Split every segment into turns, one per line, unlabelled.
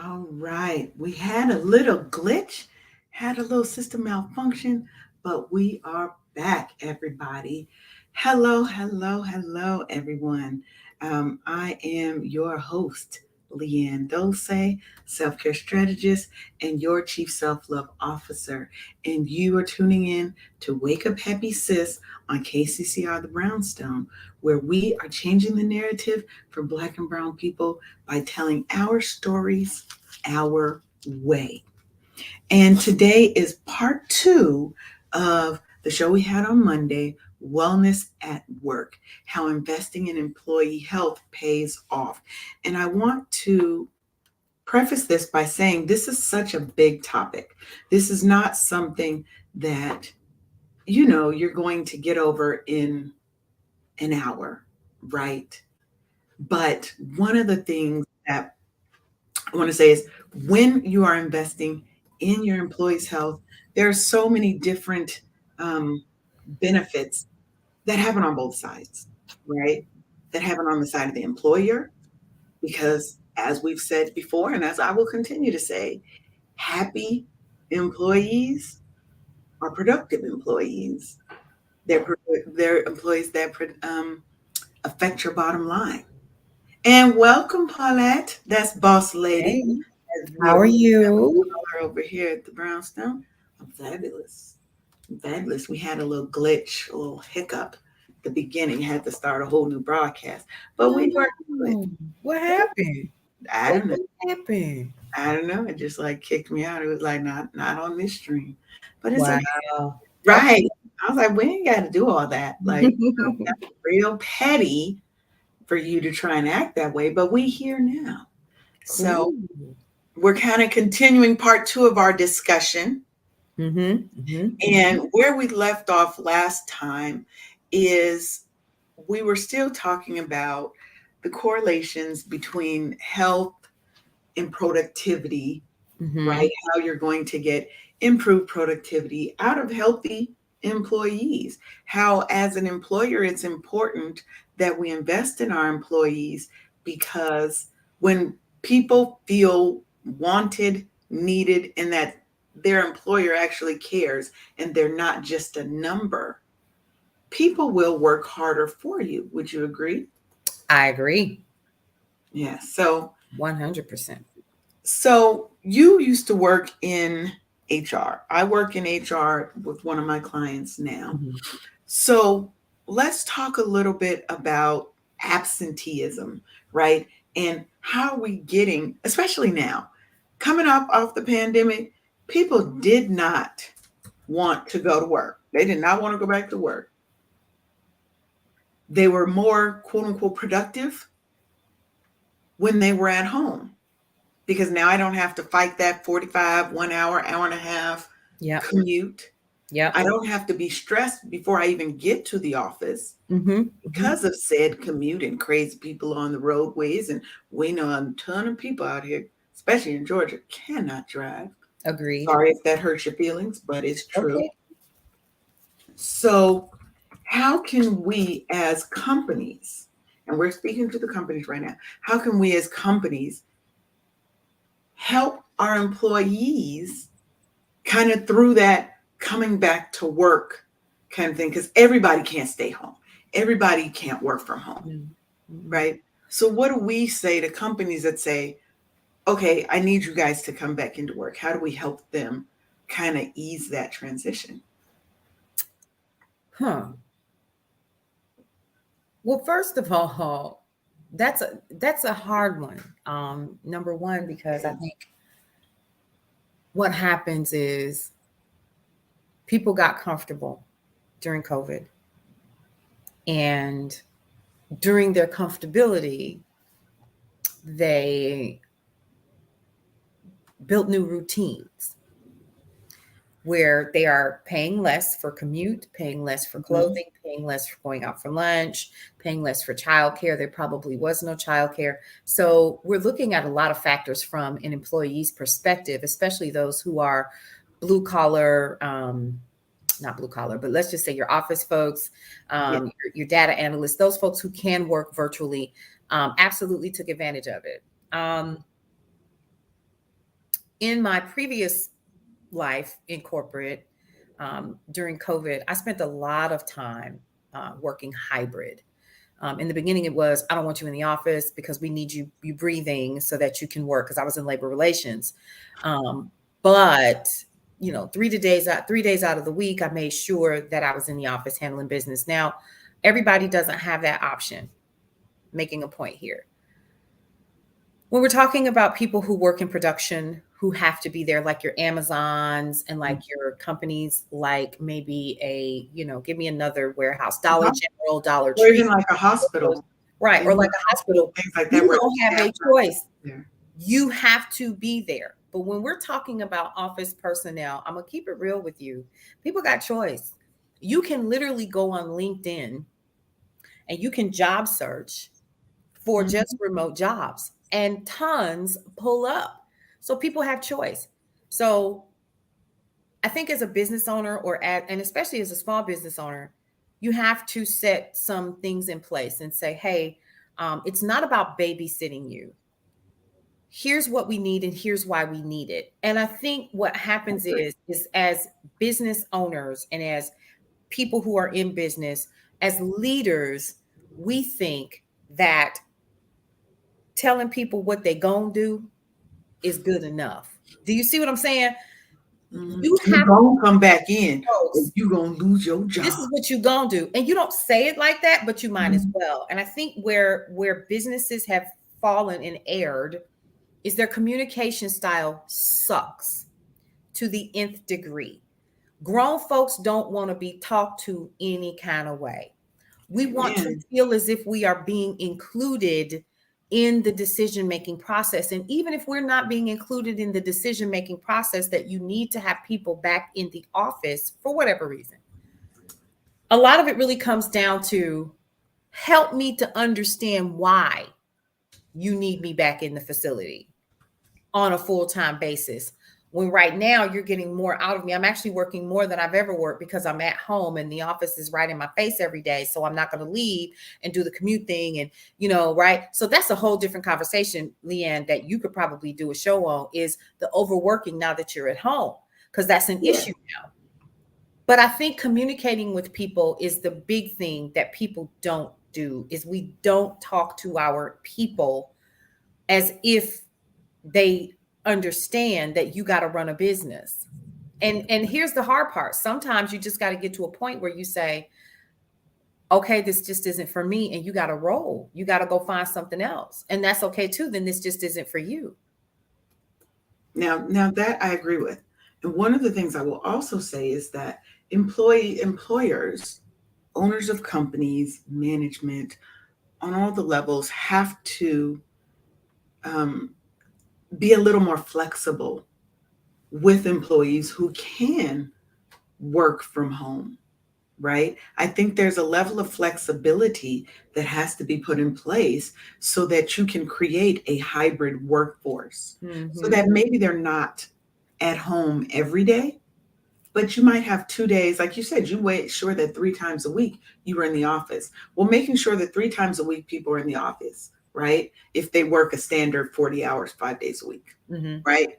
All right. We had a little glitch, had a little system malfunction, but we are back, everybody. Hello, hello, hello, everyone. I am your host, Leanne Dose, self care strategist, and your chief self love officer. And you are tuning in to Wake Up Happy Sis on KCCR The Brownstone, where we are changing the narrative for Black and Brown people by telling our stories our way. And today is part two of the show we had on Monday, Wellness at Work, how investing in employee health pays off. And I want to preface this by saying this is such a big topic. This is not something that, you're going to get over in an hour, right? But one of the things that I want to say is when you are investing in your employees' health, there are so many different um, benefits that happen on both sides, right? That happen on the side of the employer, because as we've said before, and as I will continue to say, happy employees are productive employees. They're employees that affect your bottom line. And welcome, Paulette. That's Boss Lady,
Hey,
as
how
we
are
call
you?
her over here at the Brownstone. I'm fabulous. I'm fabulous. We had a little glitch, a little hiccup at the beginning, had to start a whole new broadcast, but we worked through it.
No, what happened?
I
What
don't know.
happened?
I don't know. It just like kicked me out. It was like not on this stream, but it's okay.
Wow.
Right.
Okay.
I was like, we ain't got to do all that. Like, that's real petty for you to try and act that way, but we here now. So
Cool.
we're kind of continuing part two of our discussion.
Mm-hmm.
And where we left off last time is we were still talking about the correlations between health and productivity,
Mm-hmm.
right? How you're going to get improved productivity out of healthy employees. How, as an employer, it's important that we invest in our employees because when people feel wanted, needed, and that their employer actually cares and they're not just a number, people will work harder for you. Would you agree?
I agree.
Yeah. So
100%.
you used to work in HR. I work in HR with one of my clients now.
Mm-hmm.
So let's talk a little bit about absenteeism, right? And how are we getting, especially now, coming up off the pandemic, people did not want to go to work. They did not want to go back to work. They were more quote unquote productive when they were at home because now I don't have to fight that 45, 1 hour, hour and a half
Yep.
commute.
Yep.
I don't have to be stressed before I even get to the office
Mm-hmm. Mm-hmm.
because of said commute and crazy people on the roadways. And we know a ton of people out here, especially in Georgia, cannot drive.
Agreed.
Sorry if that hurts your feelings, but it's true.
Okay.
So, how can we as companies, and we're speaking to the companies right now, how can we as companies help our employees kind of through that coming back to work kind of thing? Because everybody can't stay home, everybody can't work from home,
Mm-hmm.
right? So, what do we say to companies that say, okay, I need you guys to come back into work? How do we help them kind of ease that transition?
Huh. Well, first of all, that's a hard one. Number one, because I think what happens is people got comfortable during COVID, and during their comfortability, they built new routines where they are paying less for commute, paying less for
Mhm.
clothing, paying less for going out for lunch, paying less for childcare. There probably was no childcare. So we're looking at a lot of factors from an employee's perspective, especially those who are blue collar, not blue collar, but let's just say your office folks,
Yeah.
your data analysts, those folks who can work virtually, absolutely took advantage of it. In my previous life in corporate, during COVID, I spent a lot of time working hybrid. In the beginning, it was, I don't want you in the office because we need you breathing so that you can work, because I was in labor relations. Um, but 3 days out of the week, I made sure that I was in the office handling business. Now, everybody doesn't have that option. Making a point here. When we're talking about people who work in production, who have to be there, like your Amazons and like your companies, like maybe give me another warehouse, Dollar General, Dollar
Or even
Tree,
like a hospital.
right?
They
Or
work
like a hospital,
things like that
you
where
don't
the
have
staff
a
are
choice.
there.
You have to be there. But when we're talking about office personnel, I'm gonna keep it real with you. People got choice. You can literally go on LinkedIn and you can job search for just
Mhm.
remote jobs, and tons pull up. So people have choice. So I think as a business owner, and especially as a small business owner, you have to set some things in place and say, hey, it's not about babysitting you. Here's what we need and here's why we need it. And I think what
I
happens
agree.
is as business owners and as people who are in business, as leaders, we think that telling people what they gonna do is good enough. Do you see what I'm saying?
Mhm.
You
You
have
gonna come back in, or
folks,
you gonna lose your
this
job.
is what you gonna do. And you don't say it like that, but you might as
Mhm.
well. And I think where businesses have fallen and erred is their communication style sucks to the nth degree. Grown folks don't want to be talked to any kind of way. We want to
Amen.
feel as if we are being included in the decision making process. And even if we're not being included in the decision making process, that you need to have people back in the office for whatever reason. A lot of it really comes down to, help me to understand why you need me back in the facility on a full-time basis, when right now you're getting more out of me. I'm actually working more than I've ever worked because I'm at home and the office is right in my face every day. So I'm not going to leave and do the commute thing. And, right. So that's a whole different conversation, Leanne, that you could probably do a show on, is the overworking now that you're at home, because that's an
Yeah.
issue now. But I think communicating with people is the big thing that people don't do, is we don't talk to our people as if they understand that you got to run a business. And here's the hard part. Sometimes you just got to get to a point where you say, okay, this just isn't for me, and you got to roll. You got to go find something else. And that's okay too. Then this just isn't for you.
Now that I agree with. And one of the things I will also say is that employers, owners of companies, management on all the levels have to um, be a little more flexible with employees who can work from home, right? I think there's a level of flexibility that has to be put in place so that you can create a hybrid workforce, so
Mm-hmm.
that maybe they're not at home every day, but you might have 2 days. Like you said, you made sure that 3 times a week you were in the office. Well, making sure that 3 times a week people are in the office, right? If they work a standard 40 hours, 5 days a week,
Mm-hmm.
right?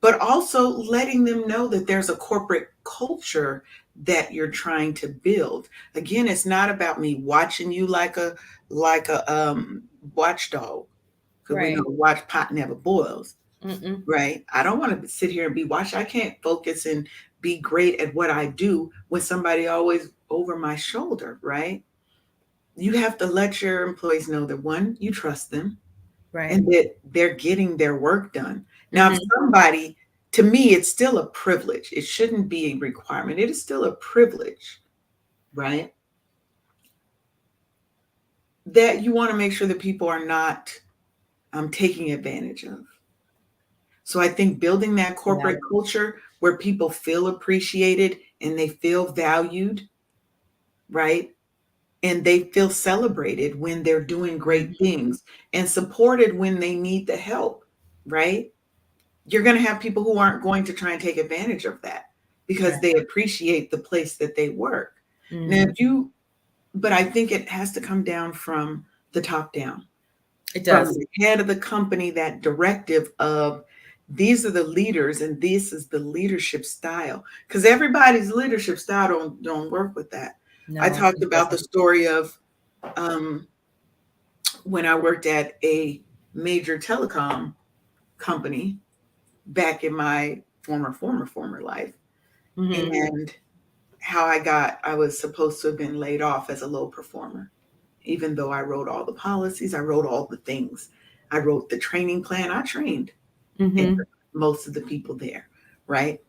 But also letting them know that there's a corporate culture that you're trying to build. Again, it's not about me watching you like a watchdog, because we know
Right.
watch pot never boils,
Mm-mm.
right? I don't want to sit here and be watched. I can't focus and be great at what I do with somebody always over my shoulder, right? You have to let your employees know that, one, you trust them,
Right.
and that they're getting their work done. Now, if
Mm-hmm.
somebody, to me, it's still a privilege. It shouldn't be a requirement. It is still a privilege, right? That you want to make sure that people are not taking advantage of. So I think building that
Yeah.
corporate culture where people feel appreciated and they feel valued, right? And they feel celebrated when they're doing great
Mm-hmm.
things and supported when they need the help, right? You're going to have people who aren't going to try and take advantage of that
Right.
because they appreciate the place that they work. Now,
Mm-hmm.
but I think it has to come down from the top down,
It
from
does.
the head of the company, that directive of These are the leaders, and this is the leadership style. Because everybody's leadership style don't work with that. I
No,
talked
it
about the
doesn't.
story of um, when I worked at a major telecom company back in my former life,
Mm-hmm.
and how I was supposed to have been laid off as a low performer, even though I wrote all the policies, I wrote all the things, I wrote the training plan, I trained
Mm-hmm.
most of the people there, right?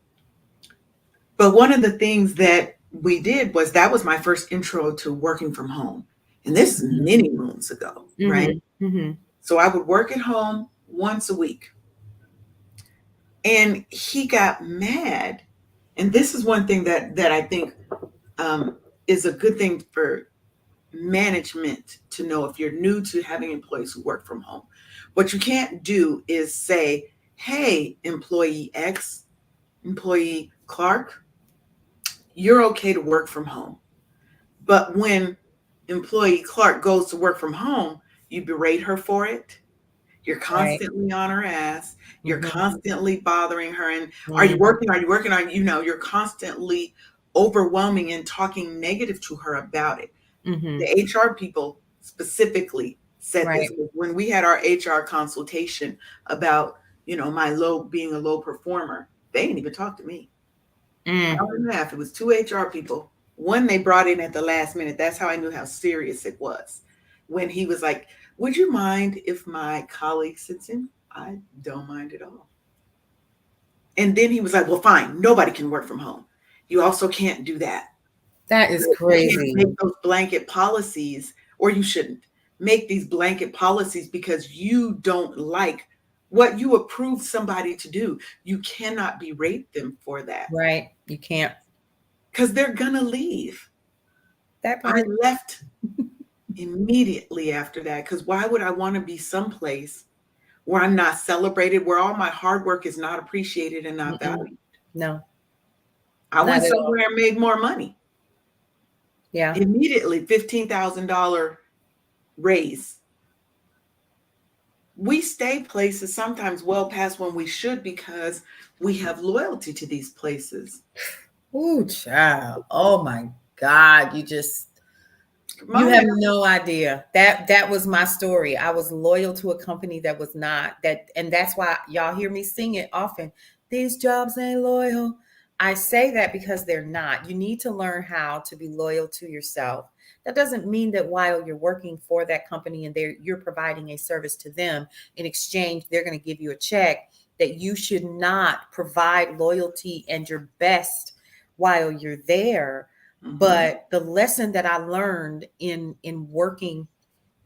But one of the things that we did was that was my first intro to working from home. And this is many moons ago, right?
Mm-hmm. Mm-hmm.
So I would work at home once a week. And he got mad. And this is one thing that I think um, is a good thing for management to know if you're new to having employees who work from home. What you can't do is say, hey, employee X, employee Clark, you're okay to work from home. But when employee Clark goes to work from home, you berate her for it. You're
Right.
constantly on her ass. You're
Mm-hmm.
constantly bothering her. And are you
Mm-hmm.
working? Are you working? You're constantly overwhelming and talking negative to her about it.
Mm-hmm.
The HR people specifically said this
Right.
when we had our HR consultation about, my being a low performer. They didn't even talk to me.
Mm.
Hour and a half. It was two HR people. One they brought in at the last minute. That's how I knew how serious it was. When he was like, "Would you mind if my colleague sits in?" I don't mind at all. And then he was like, "Well, fine. Nobody can work from home. You also can't do that.
That is
You can't
crazy.
make those blanket policies, or you shouldn't make these blanket policies because you don't like what you approve somebody to do. You cannot berate them for that
Right. You can't.
because they're gonna leave."
That
I
part.
left immediately after that because why would I want to be someplace where I'm not celebrated, where all my hard work is not appreciated and not
Mm-mm.
valued?
No,
I
not
went
at all.
somewhere and made more money
Yeah.
immediately. $15,000 raise. We stay places sometimes well past when we should because we have loyalty to these places.
Ooh, child. Oh my God.
Come
You
on
have
now.
no idea. That was my story. I was loyal to a company that was not that, and that's why y'all hear me sing it often. These jobs ain't loyal. I say that because they're not. You need to learn how to be loyal to yourself. That doesn't mean that while you're working for that company and you're providing a service to them, in exchange they're going to give you a check, that you should not provide loyalty and your best while you're there.
Hmm.
But the lesson that I learned in working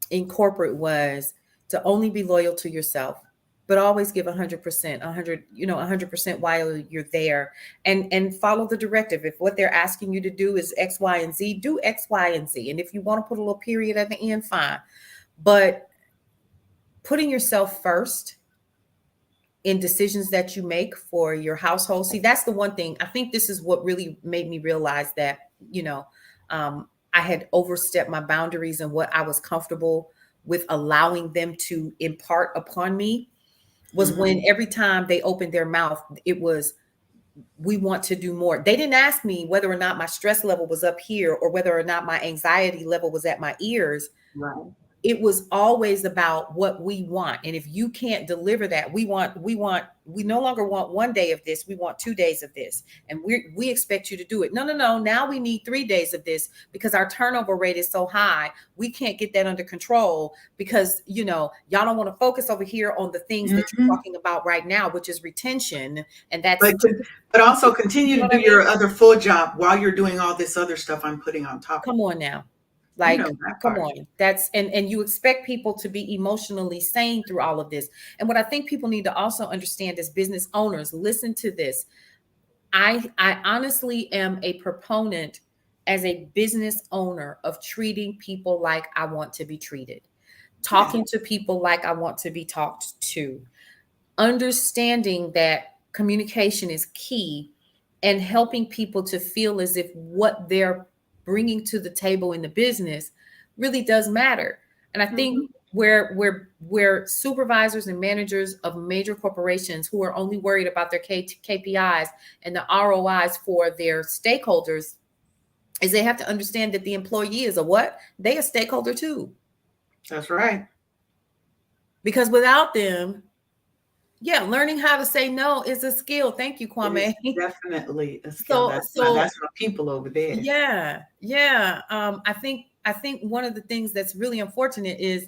in corporate was to only be loyal to yourself, but always give 100%, 100% while you're there, and follow the directive. If what they're asking you to do is X, Y, and Z, do X, Y, and Z. And if you want to put a little period at the end, fine. But putting yourself first in decisions that you make for your household. See, that's the one thing. I think this is what really made me realize that, you know, I had overstepped my boundaries and what I was comfortable with allowing them to impart upon me was
Hmm.
when every time they opened their mouth, it was, we want to do more. They didn't ask me whether or not my stress level was up here or whether or not my anxiety level was at my ears.
Right.
It was always about what we want, and if you can't deliver that, we no longer want 1 day of this, we want 2 days of this, and we expect you to do it. No, no, no, now we need 3 days of this because our turnover rate is so high. We can't get that under control because y'all don't want to focus over here on the things that you're
Hmm.
talking about right now, which is retention. And that's
But but also continue
you know
to
what
do
I mean.
your other full job while you're doing all this other stuff I'm putting on top of
Come
it.
on now.
You know
Like,
that
come
part.
on. That's and you expect people to be emotionally sane through all of this. And what I think people need to also understand as business owners, listen to this. I honestly am a proponent as a business owner of treating people like I want to be treated,
Yeah.
talking to people like I want to be talked to, understanding that communication is key, and helping people to feel as if what they're bringing to the table in the business really does matter. And I think
Mhm.
where supervisors and managers of major corporations who are only worried about their KPIs and the ROIs for their stakeholders, is they have to understand that the employee is a what? They a stakeholder too.
That's right.
Because without them, yeah, learning how to say no is a skill. Thank you,
It is
Kwame.
definitely a skill.
so so
That's my people over there.
yeah, yeah. I think one of the things that's really unfortunate is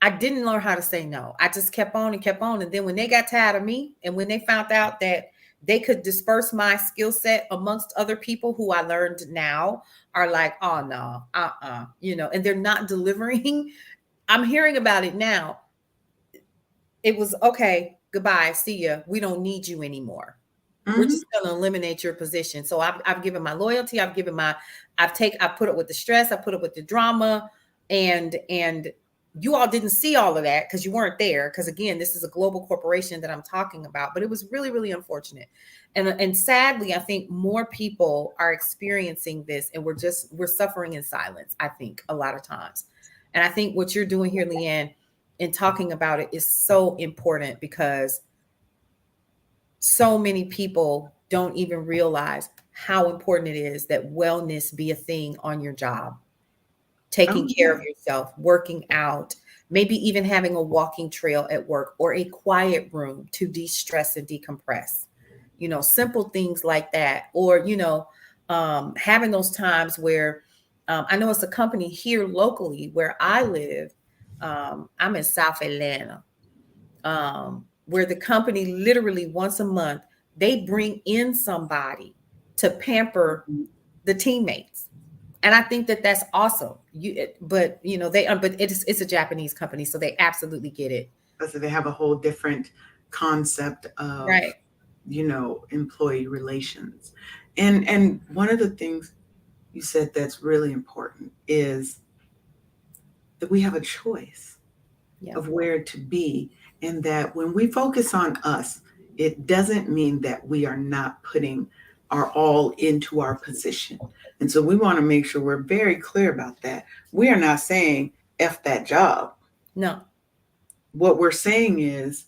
I didn't learn how to say no. I just kept on and kept on. And then when they got tired of me and when they found out that they could disperse my skill set amongst other people who I learned now are like, oh no, and they're not delivering. I'm hearing about it now. It was okay, goodbye, see ya. We don't need you anymore. We're
Hmm.
just going to eliminate your position. So I've given my loyalty. I've put up with the stress. I put up with the drama, and you all didn't see all of that because you weren't there. Because again, this is a global corporation that I'm talking about. But it was really, really unfortunate, and sadly, I think more people are experiencing this, and we're suffering in silence. I think a lot of times, and I think what you're doing here, Leanne, in talking about it is so important because so many people don't even realize how important it is that wellness be a thing on your job. Taking
Oh
care
yeah.
of yourself, working out, maybe even having a walking trail at work or a quiet room to de-stress and decompress. Simple things like that. Or, having those times where I know it's a company here locally where I live. I'm in South Atlanta, where the company literally once a month they bring in somebody to pamper
Mhm.
the teammates, and I think that that's awesome. But but it's a Japanese company, so they absolutely get it.
So they have a whole different concept of,
Right.
employee relations. And one of the things you said that's really important is that we have a choice
Yeah.
of where to be, and that when we focus on us, it doesn't mean that we are not putting our all into our position. And so we want to make sure we're very clear about that. We are not saying F that job.
No.
What we're saying is,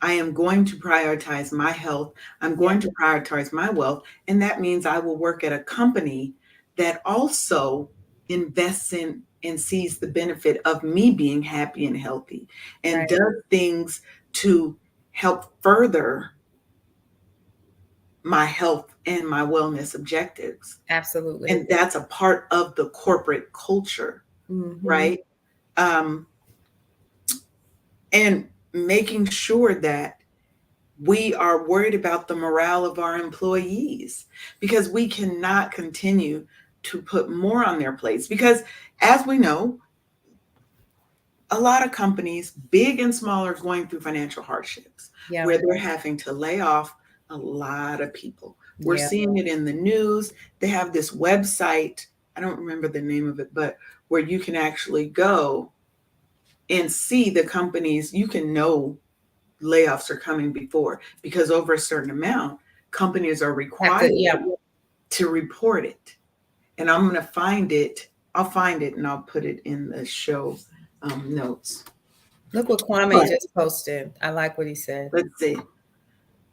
I am going to prioritize my health. I'm
Yeah.
going to prioritize my wealth. And that means I will work at a company that also invests in and sees the benefit of me being happy and healthy and
Right.
does things to help further my health and my wellness objectives.
Absolutely.
And that's a part of the corporate culture,
Hmm.
right? Um, and making sure that we are worried about the morale of our employees, because we cannot continue to put more on their plates. Because as we know, a lot of companies, big and small, are going through financial hardships
Yeah.
where they're having to lay off a lot of people. We're
Yeah.
seeing it in the news. They have this website, I don't remember the name of it, but where you can actually go and see the companies. You can know layoffs are coming before, because over a certain amount, companies are
Have
required
to. Yeah.
to report it. And I'm going to find it. I'll find it and I'll put it in the show notes.
Look what Kwame
But
just posted. I like what he said.
let's see.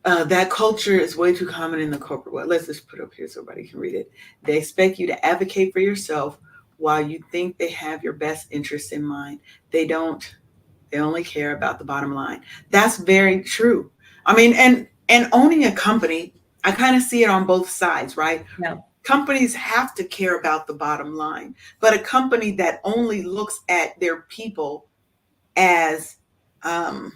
That culture is way too common in the corporate world. Let's just put it up here so everybody can read it. They expect you to advocate for yourself while you think they have your best interests in mind. They don't. They only care about the bottom line. That's very true. I mean, and owning a company, I kind of see it on both sides, right?
Yeah.
Companies have to care about the bottom line, but a company that only looks at their people as um,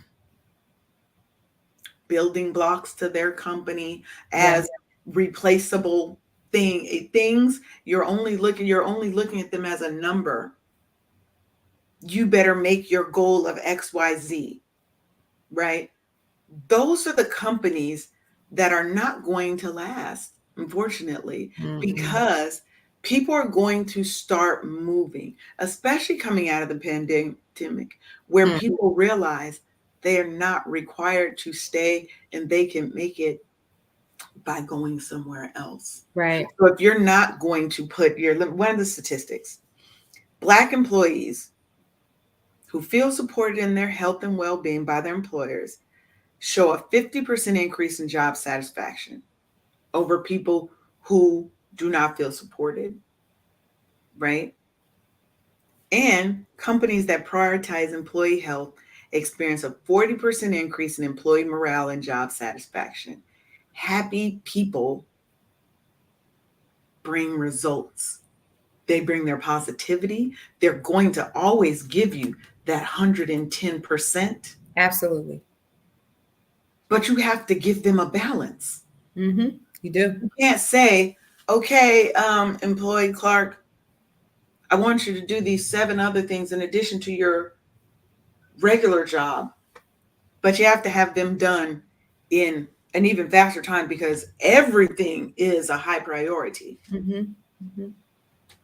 building blocks to their company,
Yeah.
as replaceable things, you're only looking at them as a number. You better make your goal of XYZ, right? Those are the companies that are not going to last, unfortunately,
Hmm.
because people are going to start moving, especially coming out of the pandemic, where people realize they are not required to stay and they can make it by going somewhere else.
Right.
So if you're not going to put one of the statistics, Black employees who feel supported in their health and well being by their employers show a 50% increase in job satisfaction over people who do not feel supported, right? And companies that prioritize employee health experience a 40% increase in employee morale and job satisfaction. Happy people bring results. They bring their positivity. They're going to always give you that 110%,
Absolutely.
but you have to give them a balance.
You do.
You can't say, okay, employee Clark, I want you to do these 7 other things in addition to your regular job, but you have to have them done in an even faster time because everything is a high priority,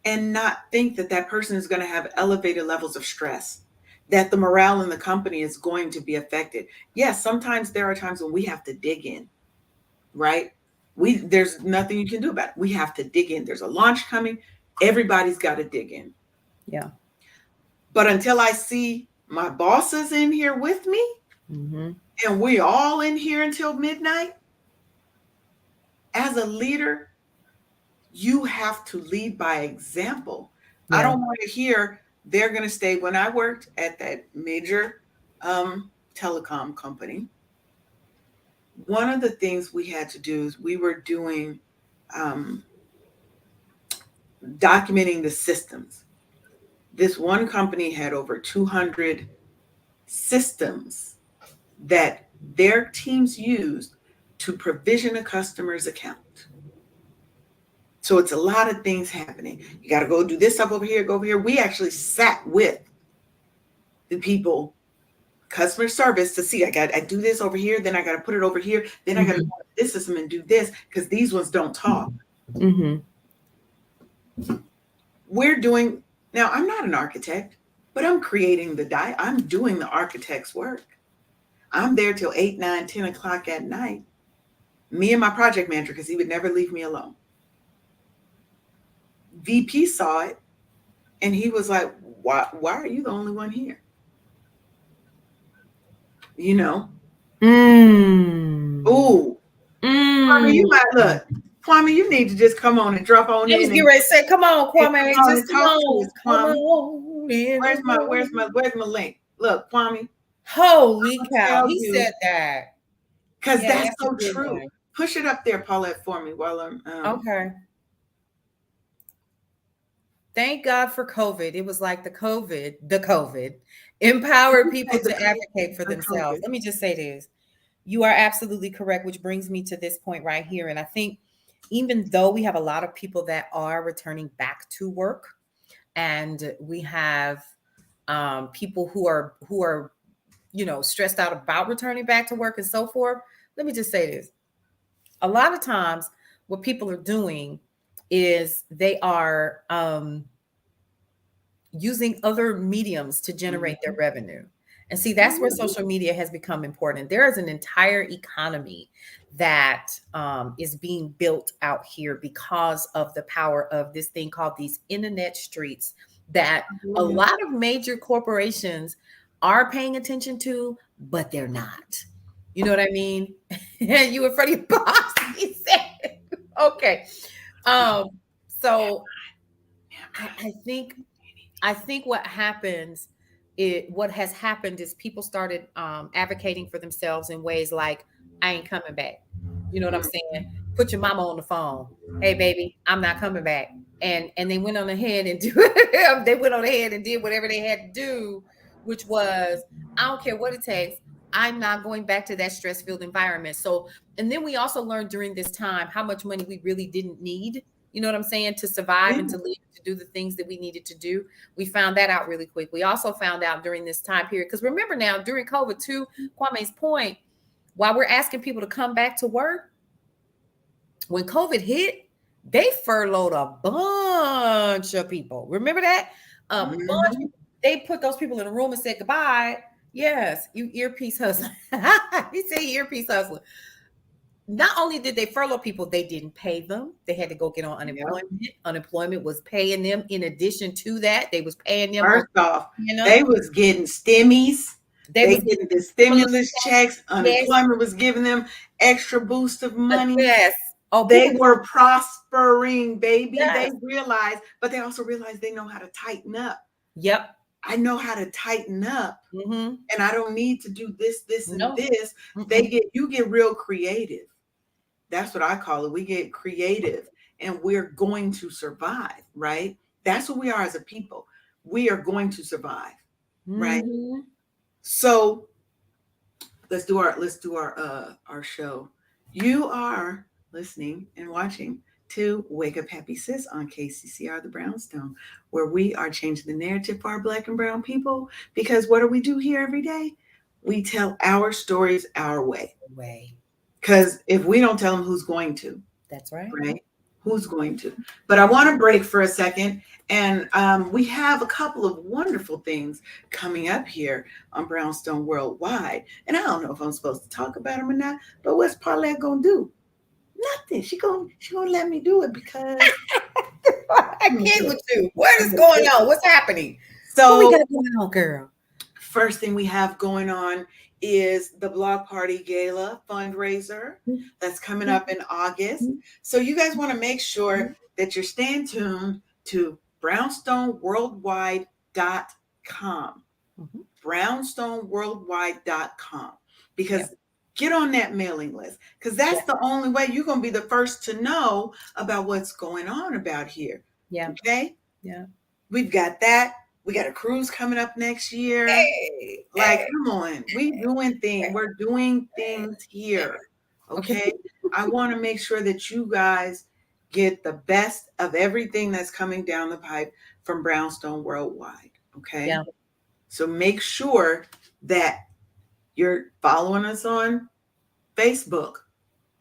and not think that that person is going to have elevated levels of stress, that the morale in the company is going to be affected. Yes, sometimes there are times when we have to dig in, right? There's nothing you can do about it. We have to dig in. There's a launch coming. Everybody's got to dig in.
Yeah.
But until I see my bosses in here with me, and we all in here until midnight, as a leader, you have to lead by example. Yeah. I don't want to hear they're going to stay. When I worked at that major telecom company, one of the things we had to do is we were doing documenting the systems. This one company had over 200 systems that their teams used to provision a customer's account. So it's a lot of things happening. You got to go do this stuff over here, go over here. We actually sat with the people, customer service, to see, I do this over here, then I got to put it over here, then I got to go to this system and do this because these ones don't talk. We're doing, now I'm not an architect, but I'm creating I'm doing the architect's work. I'm there till 8, 9, 10 o'clock at night. Me and my project manager, because he would never leave me alone. VP saw it and he was like, why are you the only one here? You know? Ooh. Kwame, you might look. Kwame, you need to just come on and drop on in.
I was getting ready to say, come on, Kwame, just come on.
Come on. Where's my link? Look, Kwame.
Holy cow, he said that.
Because that's so true. Push it up there, Paulette, for me while I'm
okay. Thank God for COVID. It was like the COVID empowered people to advocate for themselves. Let me just say this. You are absolutely correct, which brings me to this point right here. And I think even though we have a lot of people that are returning back to work, and we have people who are stressed out about returning back to work and so forth, let me just say this. A lot of times what people are doing is they are using other mediums to generate their revenue. And see, that's where social media has become important. There is an entire economy that is being built out here because of the power of this thing called these internet streets that a lot of major corporations are paying attention to, but they're not. You know what I mean? You in front of your boss, he said. Okay. So I think what has happened is people started advocating for themselves in ways like, I ain't coming back. You know what I'm saying? Put your mama on the phone. Hey, baby, I'm not coming back. And they went on ahead and did whatever they had to do, which was, I don't care what it takes. I'm not going back to that stress-filled environment. So, and then we also learned during this time how much money we really didn't need, you know what I'm saying, to survive and to live, to do the things that we needed to do. We found that out really quick. We also found out during this time period, because remember now, during COVID too, Kwame's point, while we're asking people to come back to work, when COVID hit, they furloughed a bunch of people. Remember that? A bunch. They put those people in a room and said goodbye. Yes, you earpiece hustler. He said earpiece hustler. not only did they furlough people, they didn't pay them. They had to go get on
Yep.
unemployment. Unemployment was paying them. In addition to that, they was paying them on
First off,
paying them.
they was getting stimmies.
They
They
was getting
getting the
stimulus
stimulus
checks.
checks.
Yes,
Unemployment was giving them extra boost of money.
yes. Oh,
They
people.
were prospering, baby. They
Yes.
realized, but they also realized they know how to tighten up.
Yep.
I know how to tighten up,
Mm-hmm.
and I don't need to do this, this, and
No.
this.
Mm-mm.
You get real creative. That's what I call it. We get creative, and we're going to survive, right? That's what we are as a people. We are going to survive, right?
Mm-hmm.
So let's do our show. You are listening and watching to Wake Up Happy Sis on KCCR the Brownstone, where we are changing the narrative for our Black and Brown people. Because what do we do here every day? We tell our stories our way.
Way.
Because if we don't tell them, who's going to?
That's right.
Right? Who's going to? But I want to break for a second. And we have a couple of wonderful things coming up here on Brownstone Worldwide. And I don't know if I'm supposed to talk about them or not, but what's Paulette going to do? Nothing. She gonna let me do it because
I
I'm gonna
get
do
with
it.
you. What
I'm
is
gonna
going
do
on?
it.
What's happening? What we
So
got going on, girl?
first thing we have going on is the Block Party Gala fundraiser that's coming up in August. So you guys want to make sure that you're staying tuned to brownstoneworldwide.com.
Mm-hmm.
brownstoneworldwide.com,
Yeah.
because get on that mailing list, because that's
Yeah.
the only way you're going to be the first to know about what's going on about here.
Yeah.
Okay?
Yeah.
We've got that. We got a cruise coming up next year.
Hey,
Like,
hey,
come on, we're doing things
hey.
here.
Okay.
Okay. I want to make sure that you guys get the best of everything that's coming down the pipe from Brownstone Worldwide. Okay.
Yeah.
So make sure that you're following us on Facebook,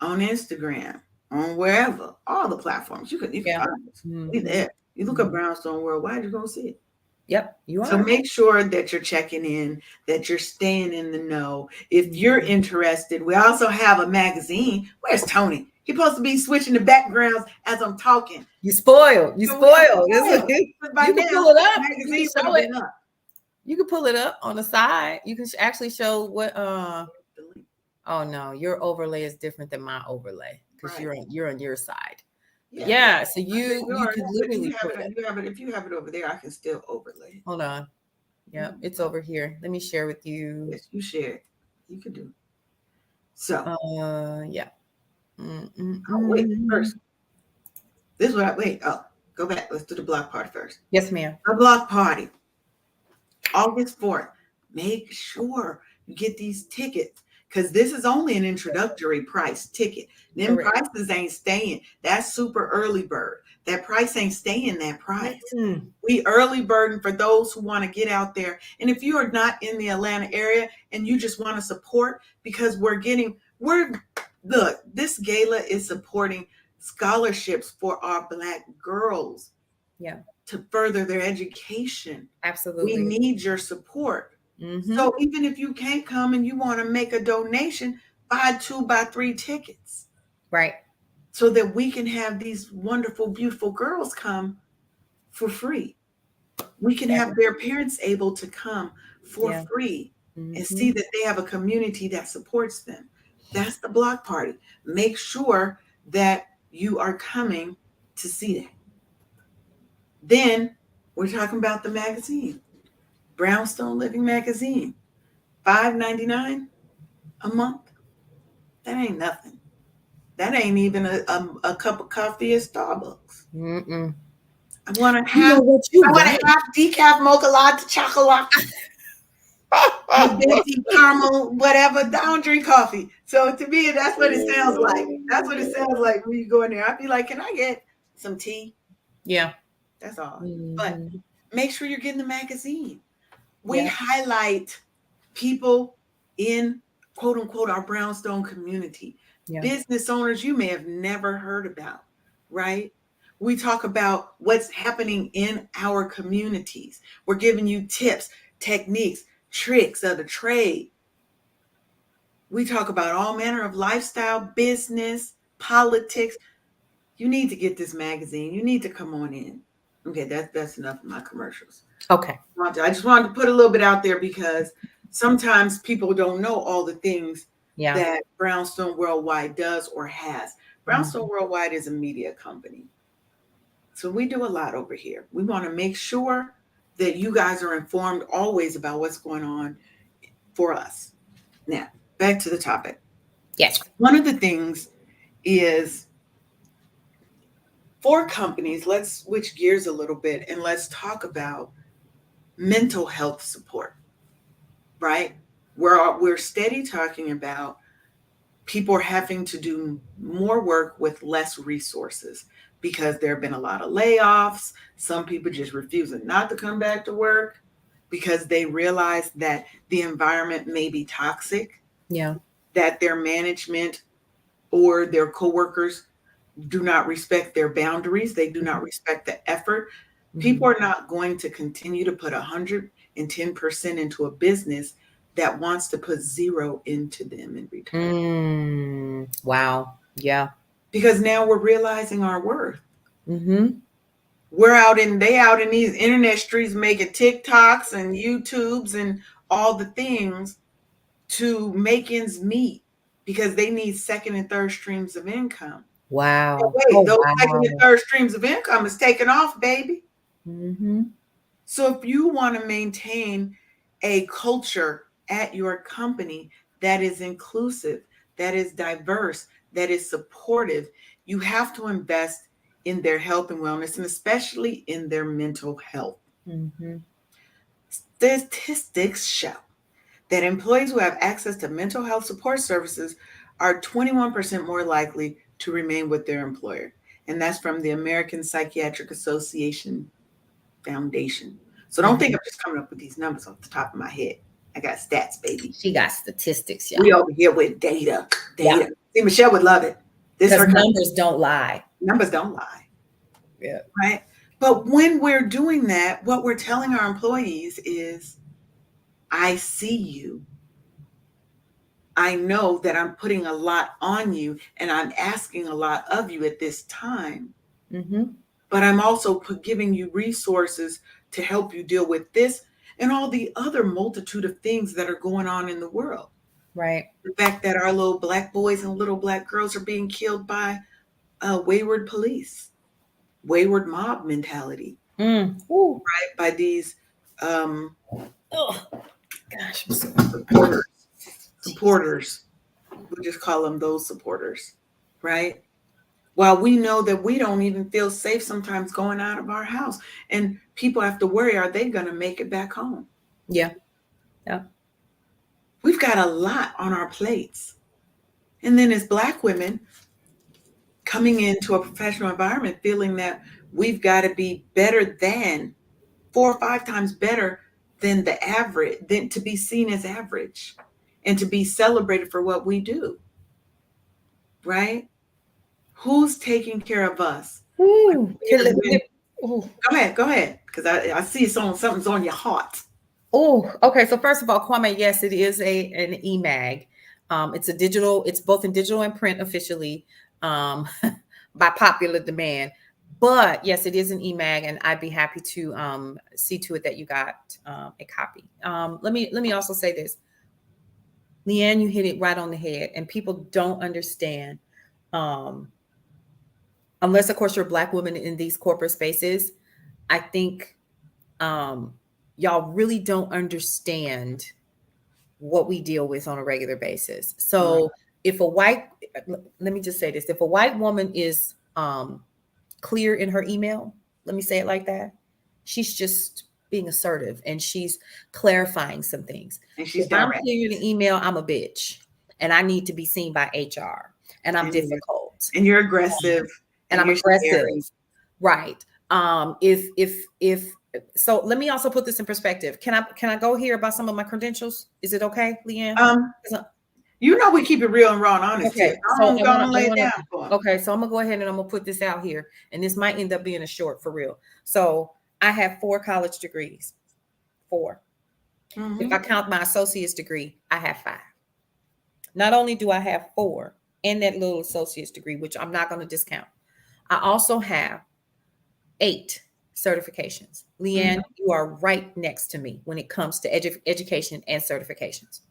on Instagram, on wherever, all the platforms. You can
Yeah.
find us. We
Mm-hmm.
there. You look up Brownstone Worldwide, you're gonna see it.
Yep. You
So
are.
make sure that you're checking in, that you're staying in the know. If you're interested, we also have a magazine. Where's Tony? He's supposed to be switching the backgrounds as I'm talking.
You spoiled. You
So we have
spoiled.
spoiled. But by
You can
now,
pull it
the
up. You can
magazine would
show
have
it.
been up.
You can pull it up on the side. You can actually show what.
The link.
Oh no, your overlay is different than my overlay because
Right.
you're on your side.
Yeah.
Yeah. So
I did
you
yours,
could
but
literally
you have
put
it.
it.
You have it. If you have it over there, I can still overlay it.
Hold on. Yeah, it's over here. Let me share with you.
Yes, you share it. You can do it. So,
Yeah.
oh, wait, first. This is what I wait. Oh, go back. Let's do the block party first.
Yes, ma'am.
The block party, August 4th. Make sure you get these tickets, because this is only an introductory price ticket. Them
Correct.
prices ain't staying. That's super early bird. That price ain't staying that price.
Mm-hmm.
We early burden for those who want to get out there. And if you are not in the Atlanta area and you just want to support, because look, this gala is supporting scholarships for our Black girls.
Yeah.
To further their education.
Absolutely.
We need your support.
Mm-hmm.
So even if you can't come and you want to make a donation, buy 2, buy 3 tickets.
Right.
So that we can have these wonderful, beautiful girls come for free. We can have their parents able to come for free and see that they have a community that supports them. That's the block party. Make sure that you are coming to see that. Then we're talking about the magazine, Brownstone Living Magazine, $5.99 a month. That ain't nothing. That ain't even a cup of coffee at Starbucks.
Mm-mm.
I want to have decaf mocha latte chocolate with venti caramel, whatever. I don't drink coffee. So to me, that's what it sounds like. That's what it sounds like when you go in there. I'd be like, can I get some tea?
Yeah.
That's all.
Mm-hmm.
But make sure you're getting the magazine. We highlight people in, quote unquote, our brownstone community. Yeah. Business owners you may have never heard about, right? We talk about what's happening in our communities. We're giving you tips, techniques, tricks of the trade. We talk about all manner of lifestyle, business, politics. You need to get this magazine. You need to come on in. Okay, that's enough of my commercials.
Okay.
I just wanted to put a little bit out there because sometimes people don't know all the things
Yeah.
that Brownstone Worldwide does or has. Brownstone
Mhm.
Worldwide is a media company. So we do a lot over here. We want to make sure that you guys are informed always about what's going on for us. Now, back to the topic.
Yes.
One of the things is for companies, let's switch gears a little bit and let's talk about mental health support, right? We're steady talking about people are having to do more work with less resources because there have been a lot of layoffs. Some people just refusing not to come back to work because they realize that the environment may be toxic,
Yeah.
that their management or their coworkers do not respect their boundaries, they do not respect the effort. People
Mhm.
are not going to continue to put 110% into a business that wants to put zero into them in return.
Wow. Yeah.
Because now we're realizing our worth.
Mhm.
They out in these internet streets making TikToks and YouTubes and all the things to make ends meet because they need second and third streams of income. And
Wow.
wait,
Oh,
those second and
wow.
third streams of income is taking off, baby.
Mhm.
So if you want to maintain a culture at your company that is inclusive, that is diverse, that is supportive, you have to invest in their health and wellness, and especially in their mental health.
Mhm.
Statistics show that employees who have access to mental health support services are 21% more likely to remain with their employer. And that's from the American Psychiatric Association Foundation. So don't think
Mhm.
I'm just coming up with these numbers off the top of my head. I got stats, baby.
She got statistics,
We
y'all.
over here with data,
Yeah.
data. See, Michelle would love it. This
Because
her kind
numbers don't lie.
of numbers don't lie,
Yeah.
right? But when we're doing that, what we're telling our employees is, I see you. I know that I'm putting a lot on you and I'm asking a lot of you at this time,
Mhm.
but I'm also giving you resources to help you deal with this and all the other multitude of things that are going on in the world.
Right.
The fact that our little black boys and little black girls are being killed by wayward police, wayward mob mentality,
Ooh.
right? By these um,
Oh, gosh, I'm so
supporters,
Jesus.
supporters. We just call them those supporters, right? While we know that we don't even feel safe sometimes going out of our house, and people have to worry, are they going to make it back home?
Yeah. Yeah.
We've got a lot on our plates. And then as Black women coming into a professional environment, feeling that we've got to be better than 4 or 5 times better than the average, than to be seen as average and to be celebrated for what we do, right? Who's taking care of us?
Ooh.
When,
Ooh.
go ahead, because I see something's on your heart.
Oh, okay. So first of all, Kwame, yes, it is an e-mag. It's a digital, it's both in digital and print officially, um, by popular demand. But yes, it is an e-mag, and I'd be happy to see to it that you got a copy. Let me also say this. Leanne, you hit it right on the head, and people don't understand. Um, unless of course you're a black woman in these corporate spaces, I think um y'all really don't understand what we deal with on a regular basis.
Right.
So if a white, let me just say this, if a white woman is clear in her email, let me say it like that, she's just being assertive and she's clarifying some things.
And she's
If I'm
direct
clear in the email, I'm a bitch and I need to be seen by HR and I'm
and
difficult
you're aggressive
and
and
I'm
you're
aggressive.
sharing.
Right. If so let me also put this in perspective. Can I go here about some of my credentials? Is it okay, Leanne?
Um,
'Cause
you know we keep it real and raw and honest here.
okay, so
Go on, lay it down for them.
okay, so I'm gonna go ahead and I'm gonna put this out here, and this might end up being a short for real. So I have 4 college degrees. 4. If I
Mm-hmm.
count my associate's degree, I have 5. Not only do I have 4 and that little associate's degree, which I'm not going to discount, I also have 8 certifications.
Mhm.
Leanne, you are right next to me when it comes to education and certifications.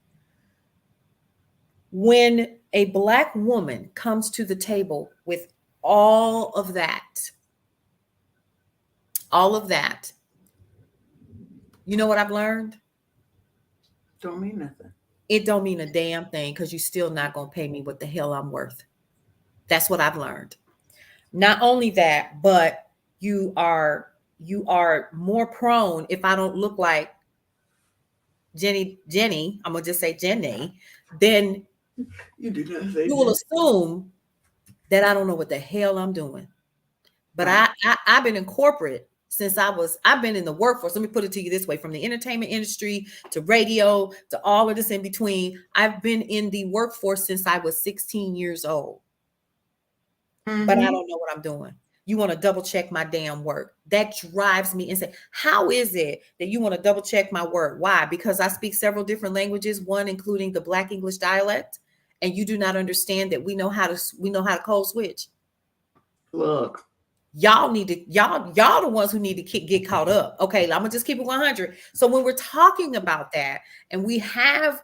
When a Black woman comes to the table with all of that, all of that, you know what I've learned?
Don't mean nothing.
It don't mean a damn thing because you're still not going to pay me what the hell I'm worth. That's what I've learned. Not only that, but you are you are more prone, if I don't look like Jenny, I'm gonna just say Jenny, then
You did not say
you will
Jen.
assume that I don't know what the hell I'm doing. But
Right.
I've been in corporate since I've been in the workforce. Let me put it to you this way: from the entertainment industry to radio to all of this in between, I've been in the workforce since I was 16 years old. But I
Mm-hmm.
don't know what I'm doing. You want to double check my damn work. That drives me insane. How is it that you want to double check my work? Why? Because I speak several different languages, one including the Black English dialect, and you do not understand that we know how to code switch.
Look,
Y'all need to y'all the ones who need to get caught up. Okay, I'm gonna just keep it 100. So when we're talking about that, and we have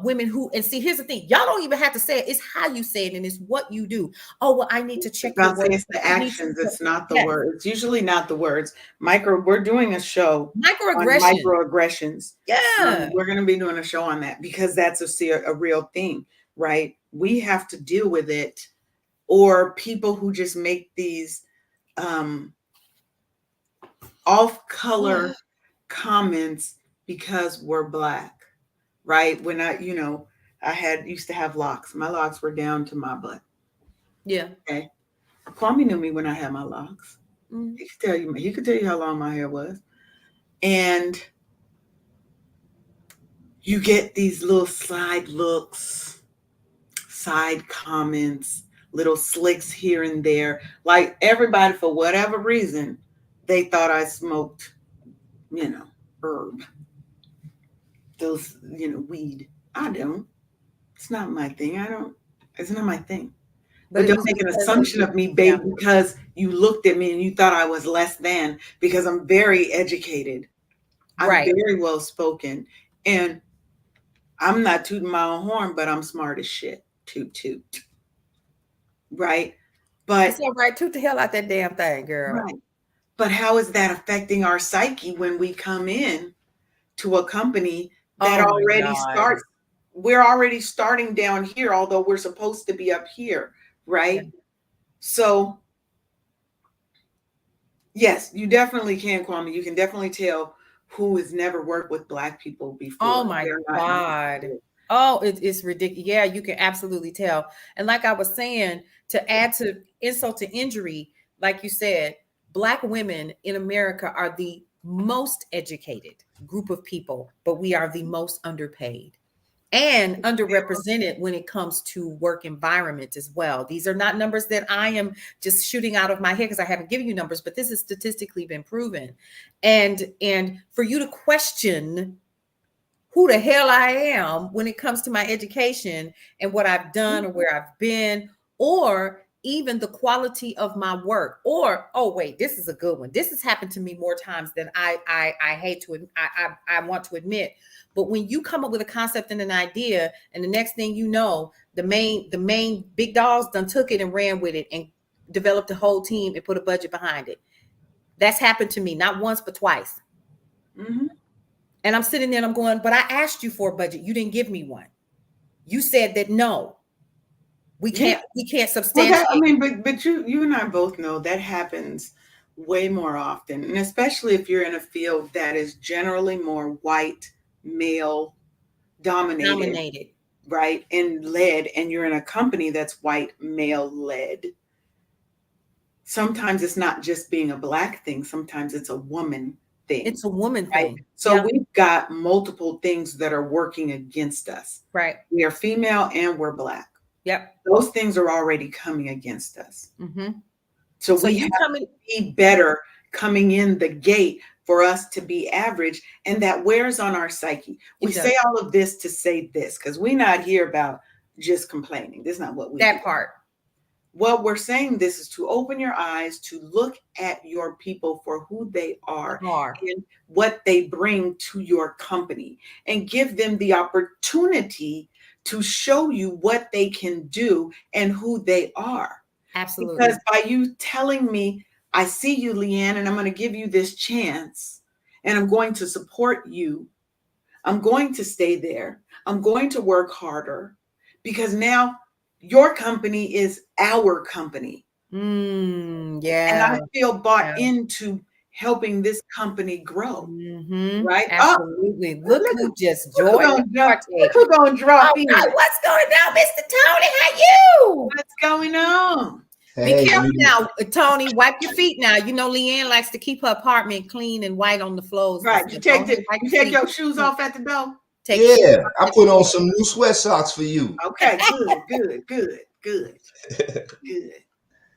women who, and see, here's the thing: y'all don't even have to say it. It's how you say it, and it's what you do. Oh well, I need to check your
about
work.
say it's the
I need
actions,
to,
it's not the
yes,
words. It's usually not the words. We're doing a show on
microaggression.
microaggressions.
Yeah,
We're going to be doing a show on that because that's a real thing, right? We have to deal with it, or people who just make these um, off color comments because we're Black, right? When I used to have locks. My locks were down to my butt.
yeah.
Okay. Kwame knew me when I had my locks.
Mm.
He could tell you how long my hair was. And you get these little side looks, side comments, little slicks here and there. Like everybody, for whatever reason, they thought I smoked, you know, herb, weed. I don't. It's not my thing. It's not my thing.
But
But
it
don't
was
make an
because of
assumption
you.
of me,
Yeah,
babe, because you looked at me and you thought I was less than, because I'm very educated. I'm
right.
very well spoken. And I'm not tooting my own horn, but I'm smart as shit. Toot toot. Right.
It's
But
all right. Toot the hell out that damn thing, girl.
right. But how is that affecting our psyche when we come in to a company that
Oh my
already
God.
starts? We're already starting down here, although we're supposed to be up here,
Yeah.
right? So yes, you definitely can, Kwame. You can definitely tell who has never worked with Black people
Oh
before.
my
They're not used to
God.
it.
Oh, it's ridiculous. Yeah, you can absolutely tell. And like I was saying, to add to insult to injury, like you said, Black women in America are the most educated group of people, but we are the most underpaid and underrepresented when it comes to work environment as well. These are not numbers that I am just shooting out of my head because I haven't given you numbers, but this has statistically been proven. And for you to question who the hell I am when it comes to my education and what I've done or where I've been, or even the quality of my work. Or, oh wait, this is a good one. This has happened to me more times than I hate to I want to admit. But when you come up with a concept and an idea, and the next thing you know, the main big dogs done took it and ran with it and developed a whole team and put a budget behind it. That's happened to me not once but twice.
Mm-hmm.
And I'm sitting there and I'm going, but I asked you for a budget. You didn't give me one. You said that no, we
Yeah.
can't
Well,
substantiate.
but you and I both know that happens way more often, and especially if you're in a field that is generally more white, male dominated,
Nominated.
right, and led, and you're in a company that's white, male led. Sometimes it's not just being a Black thing. Sometimes it's a woman thing,
It's a woman
right?
thing.
So
Yeah.
we've got multiple things that are working against us.
Right.
We are female and we're Black.
Yep.
Those things are already coming against us.
Mm-hmm.
So
So
we
you
have
coming?
to be better coming in the gate for us to be average, and that wears on our psyche. We
It does.
say all of this to say this because we're not here about just complaining. This is not what we do.
That part.
What we're saying this is to open your eyes to look at your people for who they are
Are.
and what they bring to your company, and give them the opportunity to show you what they can do and who they are. Because
Absolutely.
by you telling me, I see you, Leanne, and I'm going to give you this chance, and I'm going to support you, I'm going to stay there, I'm going to work harder, because now your company is our company. And
Yeah.
I feel bought
Yeah.
into helping this company grow, right? Oh,
Absolutely. Look who just
look who
joined the
gonna jump, look
party.
who gonna
Oh,
drop in.
oh, what's going on, Mr. Tony? How you?
What's going on?
Be
Hey,
careful
let me.
now, Tony. Wipe your feet now. You know Leanne likes to keep her apartment clean and white on the floors and
Right. You
stuff. Go
take
ahead,
the
wipe
you
your
take
feet.
your shoes off at the door.
Take your shoes
Yeah,
off
I
at
put
the
on
door.
some new sweat socks for you.
Okay, good.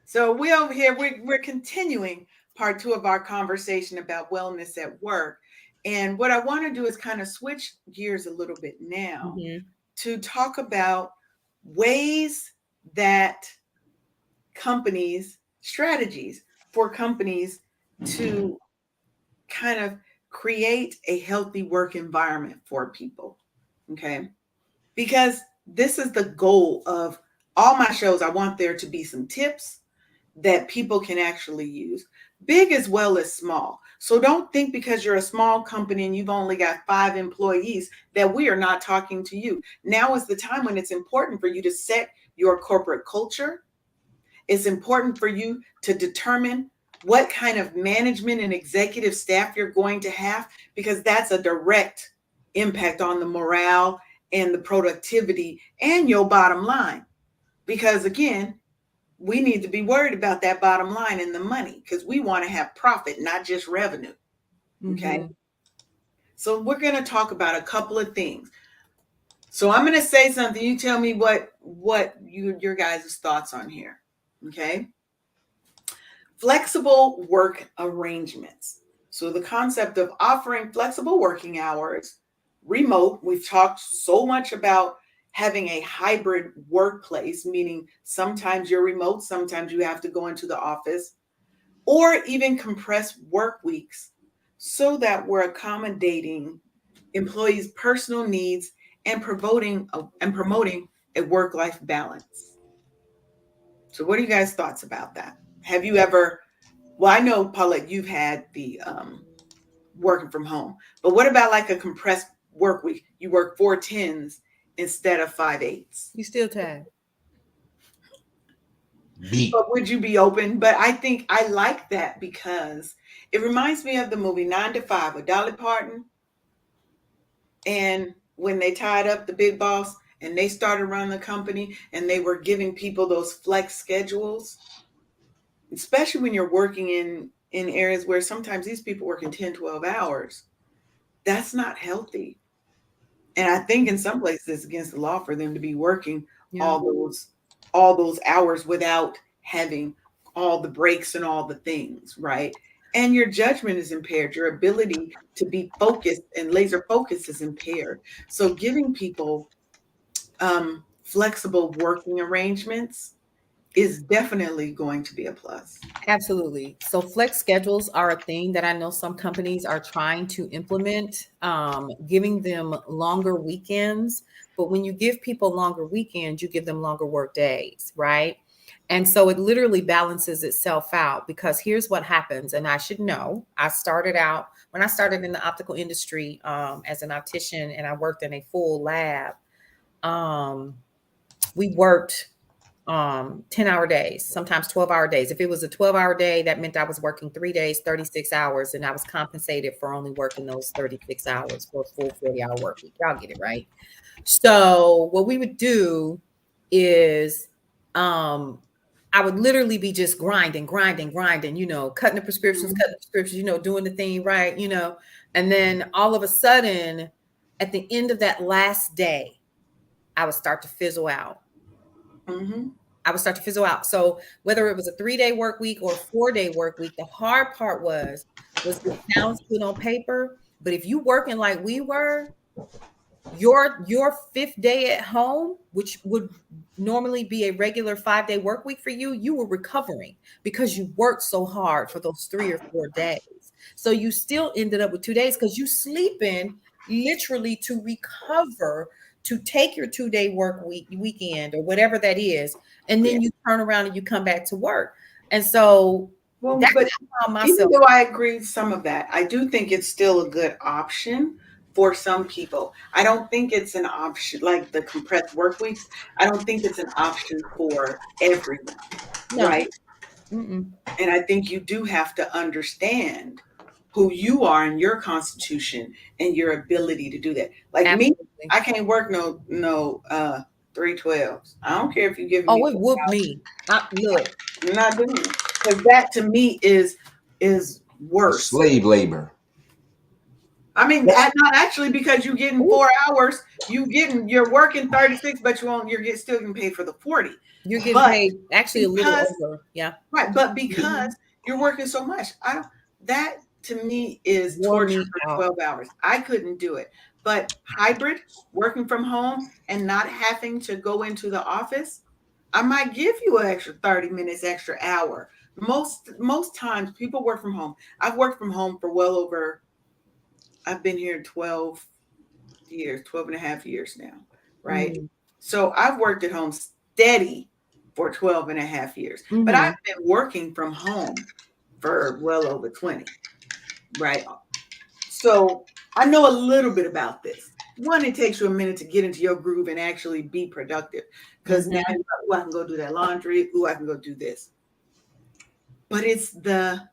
So we over here, we're continuing part two of our conversation about wellness at work. And what I want to do is kind of switch gears a little bit now
Mhm.
to talk about ways that companies, strategies for companies to kind of create a healthy work environment for people. Okay. Because this is the goal of all my shows. I want there to be some tips that people can actually use, big as well as small. So don't think because you're a small company and you've only got 5 employees that we are not talking to you. Now is the time when it's important for you to set your corporate culture. It's important for you to determine what kind of management and executive staff you're going to have, because that's a direct impact on the morale and the productivity and your bottom line. Because again, we need to be worried about that bottom line and the money, because we want to have profit, not just revenue. Okay.
Mhm.
So we're going to talk about a couple of things. So I'm going to say something. You tell me what your guys' thoughts on here. Okay. Flexible work arrangements. So the concept of offering flexible working hours, remote. We've talked so much about having a hybrid workplace, meaning sometimes you're remote, sometimes you have to go into the office, or even compress work weeks so that we're accommodating employees' personal needs and promoting a work-life balance. So what are you guys' thoughts about that? Have you ever, well, I know, Paulette, you've had the working from home, but what about like a compressed work week? You work 4 10s instead of 5 8s.
You still tired?
Beat.
But would you be open? But I think I like that because it reminds me of the movie 9 to 5 with Dolly Parton. And when they tied up the big boss and they started running the company and they were giving people those flex schedules, especially when you're working in areas where sometimes these people working 10 12 hours, that's not healthy. And I think in some places it's against the law for them to be working
Yeah.
all those all those hours without having all the breaks and all the things, right? And your judgment is impaired. Your ability to be focused and laser focus is impaired. So giving people flexible working arrangements is definitely going to be a plus.
Absolutely. So flex schedules are a thing that I know some companies are trying to implement, giving them longer weekends. But when you give people longer weekends, you give them longer work days, right? And so it literally balances itself out, because here's what happens. And I should know, I started out when I started in the optical industry as an optician, and I worked in a full lab. Um, we worked 10-hour days, sometimes 12-hour days. If it was a 12-hour day, that meant I was working 3 days, 36 hours, and I was compensated for only working those 36 hours for a full 40-hour work week. Y'all get it, right? So what we would do is I would literally be just grinding,
Mhm.
cutting the prescriptions, doing the thing right, and then all of a sudden, at the end of that last day, I would start to fizzle out.
Mhm.
So whether it was a 3-day work week or a 4-day work week, the hard part was it sounds good on paper, but if you working like we were, your fifth day at home, which would normally be a regular 5 day work week for you, you were recovering because you worked so hard for those 3 or 4 days. So you still ended up with 2 days because you sleeping literally to recover, to take your 2 day weekend or whatever that is, and
Yeah.
then you turn around and you come back to work. And so
Well,
that's
but
how I found
even
myself.
though I agree with some of that, I do think it's still a good option for some people. I don't think it's an option like the compressed work weeks. I don't think it's an option for everyone,
No.
right?
Mm-mm.
And I think you do have to understand who you are and your constitution and your ability to do that. Like me,
Absolutely.
I can't work no 312s. I don't care if you give me
Oh, it whooped me. Look.
I'm not doing it. Because that to me is
It's
worse.
slave labor.
I mean, not actually because you're getting
Ooh,
4 hours, you're working 36, but still getting paid for the 40.
you're getting
But
paid actually a little
because
over. Yeah.
right, but because
Mhm.
you're working so much, I don't that to me is
Wore
torture
me
for
out.
12 hours. I couldn't do it. But hybrid, working from home and not having to go into the office, I might give you an extra 30 minutes, extra hour. Most times people work from home. I've worked from home for well over I've been here 12 years, 12 and a half years now, right?
Mm.
So I've worked at home steady for 12 and a half years, but I've
Mhm.
been working from home for well over 20, right? So I know a little bit about this. One, it takes you a minute to get into your groove and actually be productive because now
Mhm.
you're like, oh, I can go do that laundry. Oh, I can go do this. But it's the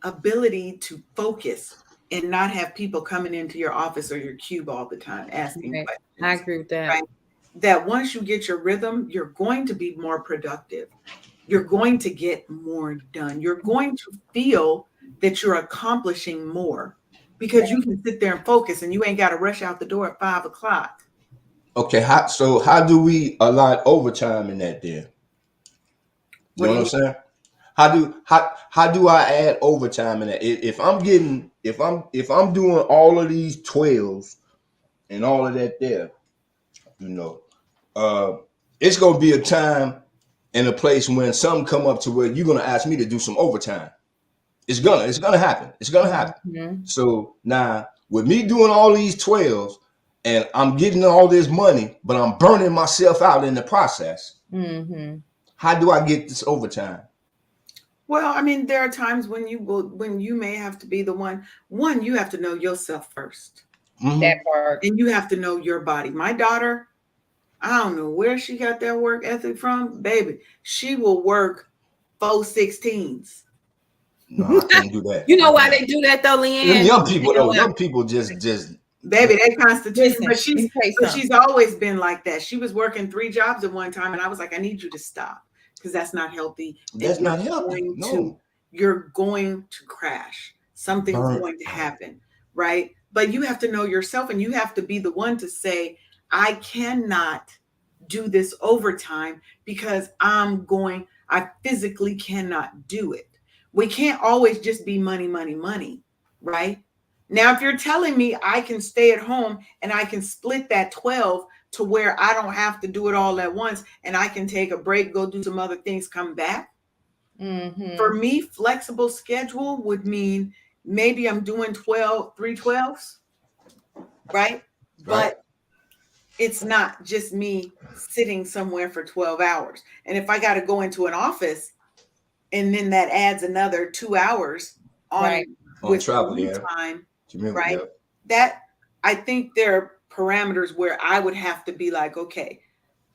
ability to focus and not have people coming into your office or your cube all the time asking
Right. I
questions,
agree with that.
right? That once you get your rhythm, you're going to be more productive. You're going to get more done. You're going to feel that you're accomplishing more because you can sit there and focus and you ain't got to rush out the door at 5 o'clock.
Okay, how do we allot overtime in that then? You
What
know
do
what
you
I'm
mean?
saying? How do I add overtime in that? If I'm getting if I'm doing all of these 12s and all of that there, you know, uh, it's gonna be a time and a place when something come up to where you're gonna ask me to do some overtime. It's gonna happen. It's gonna happen.
Mhm.
So now with me doing all these 12s and I'm getting all this money, but I'm burning myself out in the process.
Mhm.
How do I get this overtime?
Well, I mean, there are times when you may have to be the one. One, you have to know yourself first,
That
Hmm.
part.
and you have to know your body. My daughter, I don't know where she got that work ethic from, baby. She will work 416s.
No, I can't do that.
You
I
know why
can't.
they do that though,
Them
Leanne?
young
You
people
know
though,
why?
young people just
Baby, they constitution,
Listen,
but
let
she's
me tell you
but
something.
she's always been like that. She was working 3 jobs at one time, and I was like, I need you to stop because that's not healthy, and
that's not healthy. No,
you're going to crash. Something's
burnt
going to
out.
happen, right? But you have to know yourself, and you have to be the one to say, I cannot do this overtime because I physically cannot do it. We can't always just be money, money, money, right? Now, if you're telling me I can stay at home and I can split that 12 to where I don't have to do it all at once and I can take a break, go do some other things, come back. For
Mhm.
me, flexible schedule would mean maybe I'm doing 312s, right?
Right?
But it's not just me sitting somewhere for 12 hours. And if I got to go into an office and then that adds another 2 hours on
Right.
On
with
travel,
commute
yeah.
time,
Commute,
right?
yeah.
That I think there are parameters where I would have to be like, okay,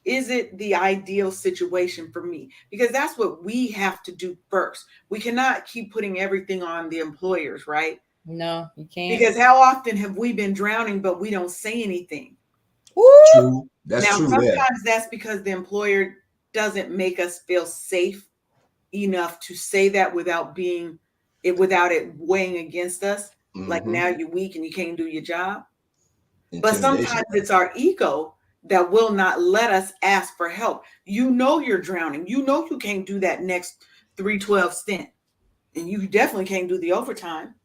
is it the ideal situation for me? Because that's what we have to do first. We cannot keep putting everything on the employers, right?
No, you can't.
Because how often have we been drowning, but we don't say anything?
Woo!
True. That's
Now,
true there.
sometimes that's because the employer doesn't make us feel safe enough to say that without it weighing against us. Like
Hmm.
now you're weak and you can't do your job. But
Intimidation
sometimes it's our ego that will not let us ask for help. You know you're drowning. You know you can't do that next 312 stint. And you definitely can't do the overtime.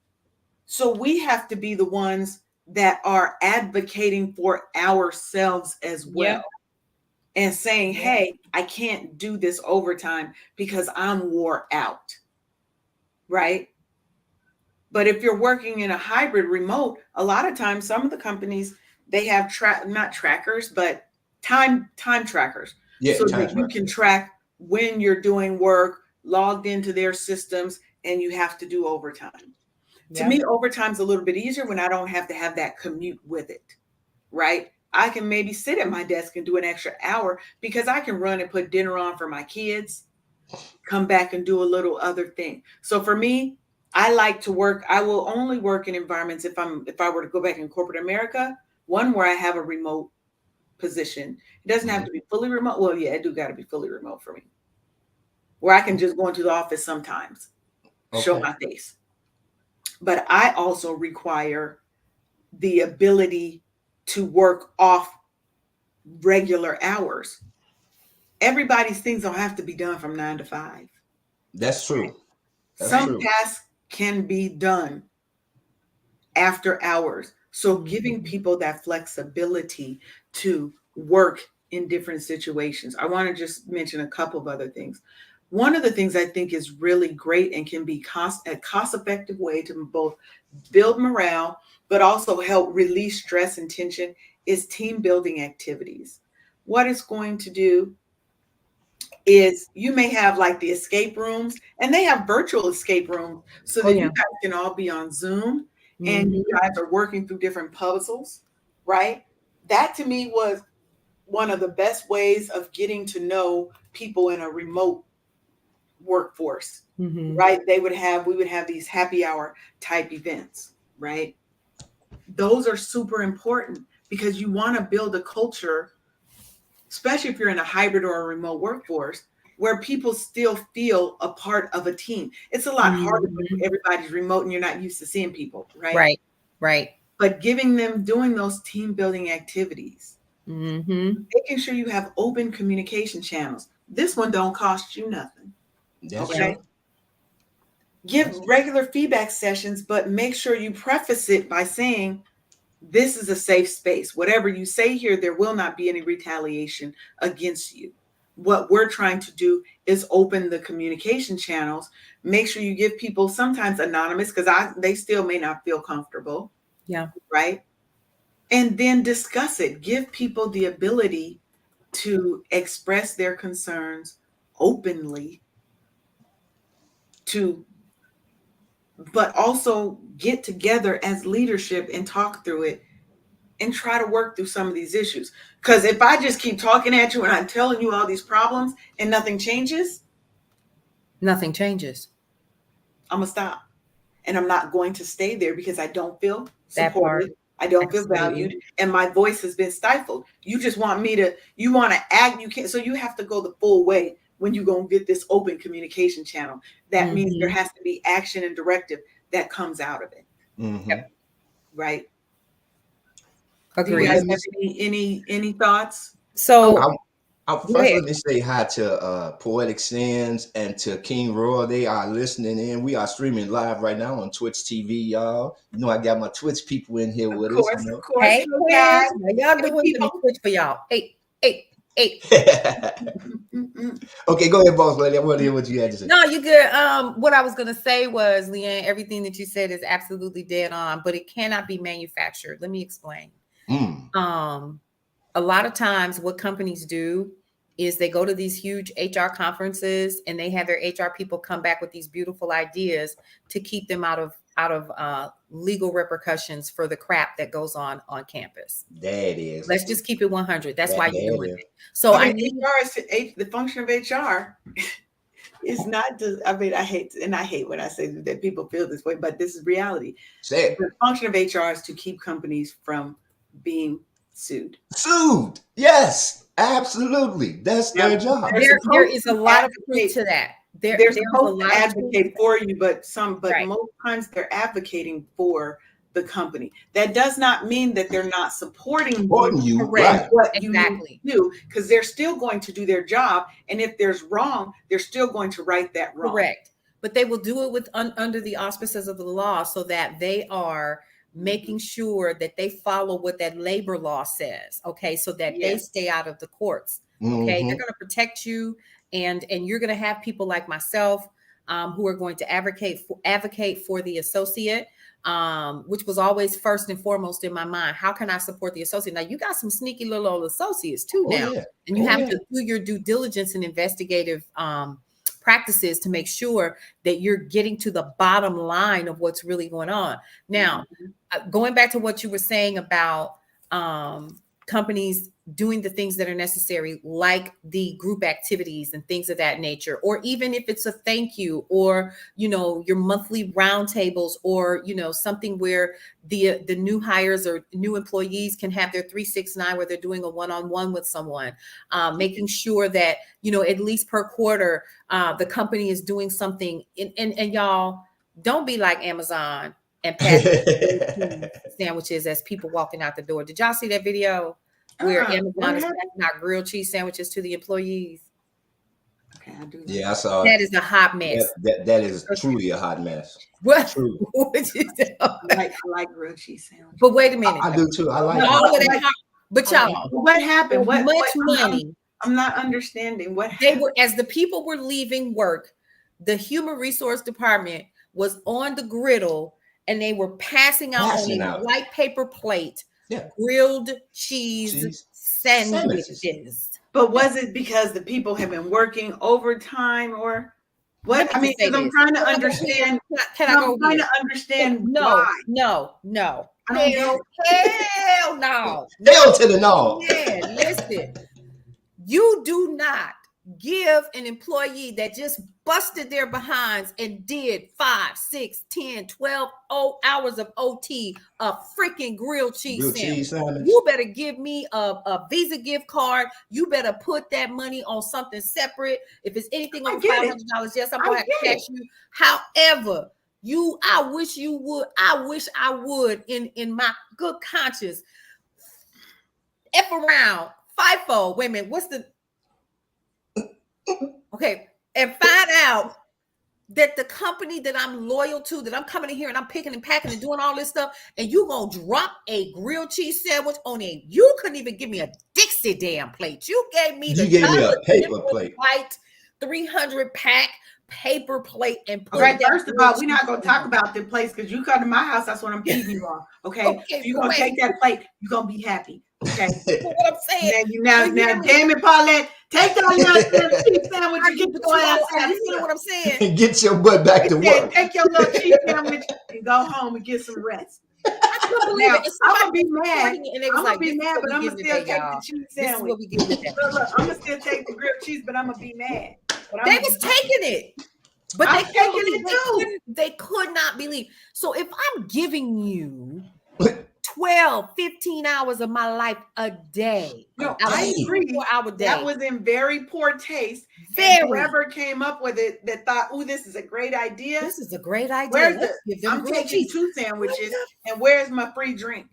So we have to be the ones that are advocating for ourselves as well
Yeah.
and saying,
Yeah.
hey, I can't do this overtime because I'm wore out, right? But if you're working in a hybrid remote, a lot of times some of the companies they have not trackers, but time trackers
Yeah,
so
time
that you
track.
can track when you're doing work, logged into their systems, and you have to do overtime. To
Yeah.
me, overtime's a little bit easier when I don't have to have that commute with it, right? I can maybe sit at my desk and do an extra hour because I can run and put dinner on for my kids, come back and do a little other thing. So for me, I like to work. I will only work in environments if I were to go back in corporate America, one where I have a remote position. It doesn't have
Mhm.
to be fully remote. Well, yeah, it do got to be fully remote for me, where I can just go into the office sometimes, show
Okay.
my face. But I also require the ability to work off regular hours. Everybody's things don't have to be done from 9 to 5.
That's true. That's
Some
true.
tasks can be done after hours. So giving
Mhm.
people that flexibility to work in different situations. I want to just mention a couple of other things. One of the things I think is really great and can be a cost effective way to both build morale but also help release stress and tension is team building activities. What it's going to do is you may have like the escape rooms, and they have virtual escape rooms so
Oh
that you
yeah.
guys can all be on Zoom and you
Mhm.
guys are working through different puzzles, right? That to me was one of the best ways of getting to know people in a remote workforce,
Mhm.
right? We would have these happy hour type events, right? Those are super important because you want to build a culture, especially if you're in a hybrid or a remote workforce, where people still feel a part of a team. It's a lot harder when
Mhm.
everybody's remote and you're not used to seeing people, right?
Right. Right.
But giving them doing those team building activities,
Mhm.
making sure you have open communication channels. This one don't cost you nothing.
That's
Yeah.
Okay.
true.
Give
That's
regular feedback sessions, but make sure you preface it by saying, this is a safe space. Whatever you say here, there will not be any retaliation against you. What we're trying to do is open the communication channels. Make sure you give people sometimes anonymous because they still may not feel comfortable,
Yeah.
right? And then discuss it. Give people the ability to express their concerns openly, to but also get together as leadership and talk through it and try to work through some of these issues. Because if I just keep talking at you and I'm telling you all these problems and nothing changes,
Nothing changes.
I'm gonna stop. And I'm not going to stay there because I don't feel
That part.
supported. I don't feel
Absolutely.
valued, and my voice has been stifled. You just want me to, you want to act, you can't. So you have to go the full way when you're going to get this open communication channel. That means there
Mhm.
has to be action and directive that comes out of it,
mm-hmm.
Yep.
right? Do you
Well,
guys
Agreed.
let me.
have any thoughts? Oh,
So go
First,
ahead.
let me say hi to Poetic Sins and to King Roy. They are listening in. We are streaming live right now on Twitch TV, y'all. You know, I got my Twitch people in here
of
with us. You
course,
know.
of course.
Hey,
Hey
Quinn.
guys,
How y'all
hey
doing? Let me
people.
switch for y'all. Hey, hey, hey.
Okay, go ahead, boss lady. I want to hear what you had to say.
No, you good. What I was gonna say was, Leanne, everything that you said is absolutely dead on, but it cannot be manufactured. Let me explain.
Mm,
Um, a lot of times what companies do is they go to these huge HR conferences and they have their HR people come back with these beautiful ideas to keep them out of legal repercussions for the crap that goes on campus.
that is.
Let's just keep it 100. That's why you're
That
doing
is.
it. So
I
I
mean,
need
HR is the function of HR is not just. I mean, I hate when I say that people feel this way, but this is reality.
Say
The function of HR is to keep companies from being sued.
sued. Yes, absolutely. That's
Now,
their job.
they're
there
supposed
is a
to
lot of truth
advocate.
to that.
They're
There's a
supposed to
lot of truth to
advocate
that.
for you, but
Right.
most times they're advocating for the company. That does not mean that they're not supporting you
Supporting you,
in
Correct.
right?
what you need
Exactly.
to do, because they're still going to do their job. And if there's wrong, they're still going to right that wrong.
Correct. But they will do it with under the auspices of the law so that they are making sure that they follow what that labor law says, okay, so that they
Yes.
stay out of the courts. Okay, they're going to protect you, and you're going to have people like myself who are going to advocate for the associate, which was always first and foremost in my mind. How can I support the associate? Now you got some sneaky little old associates too now, and you have to do your due diligence and investigative practices to make sure that you're getting to the bottom line of what's really going on. Now, going back to what you were saying about companies doing the things that are necessary, like the group activities and things of that nature, or even if it's a thank you, or, you know, your monthly roundtables, or, you know, something where the new hires or new employees can have their 369 where they're doing a one-on-one with someone, making sure that, you know, at least per quarter, the company is doing something. And y'all, don't be like Amazon and passing sandwiches as people walking out the door. Did y'all see that video where Amazon is passing out grilled cheese sandwiches to the employees?
Okay, I do.
Yeah, I saw
that. Is a hot mess.
That is truly a hot mess.
What?
Truly.
I like grilled cheese sandwiches.
But wait a minute.
I do too. I like
all of that hot, but y'all,
what happened? What
much money?
I'm not understanding what
they were, as the people were leaving work, the human resource department was on the griddle and they were passing out on a white paper plate grilled cheese sandwiches.
But was it because the people have been working overtime, or what? I mean, because I'm trying to understand. I'm trying to understand why.
No. Hell no.
Hell to the no.
Man, listen. You do not give an employee that just busted their behinds and did 5, 6, 10, 12 hours of OT a freaking grilled cheese sandwich. You better give me a Visa gift card. You better put that money on something separate. If it's anything over $500, yes, I'm gonna have to cash you. However, I wish you would. I wish I would in my good conscience. F around. FIFO. Wait a minute. What's the okay? And find out that the company that I'm loyal to, that I'm coming in here and I'm picking and packing and doing all this stuff, and you gonna drop a grilled cheese sandwich on a, you couldn't even give me a Dixie damn plate. You gave me
a paper plate.
White 300 pack paper plate and put
right. First of all, we're not gonna talk about the place because you come to my house, that's what I'm feeding you on. Okay. If you're gonna take that plate, you're gonna be happy. Okay.
What I'm saying.
Now damn it, Paulette, take that little cheese sandwich and get your ass out.
You know what I'm saying?
Get your butt back to work.
Take your little cheese sandwich and go home and get some rest. Now, I'm gonna be mad. I'm gonna be mad, but I'm gonna still take the cheese sandwich. Look, I'm gonna still take the grilled cheese, but I'm gonna be mad.
They was taking it. But they taking it too. They could not believe. So if I'm giving you 12, 15 hours of my life a day.
No, I agree.
4-hour day.
That was in very poor taste. Whoever came up with it that thought, "Oh, this is a great idea.
This is a great idea."
I'm taking 2 sandwiches, and where's my free drink?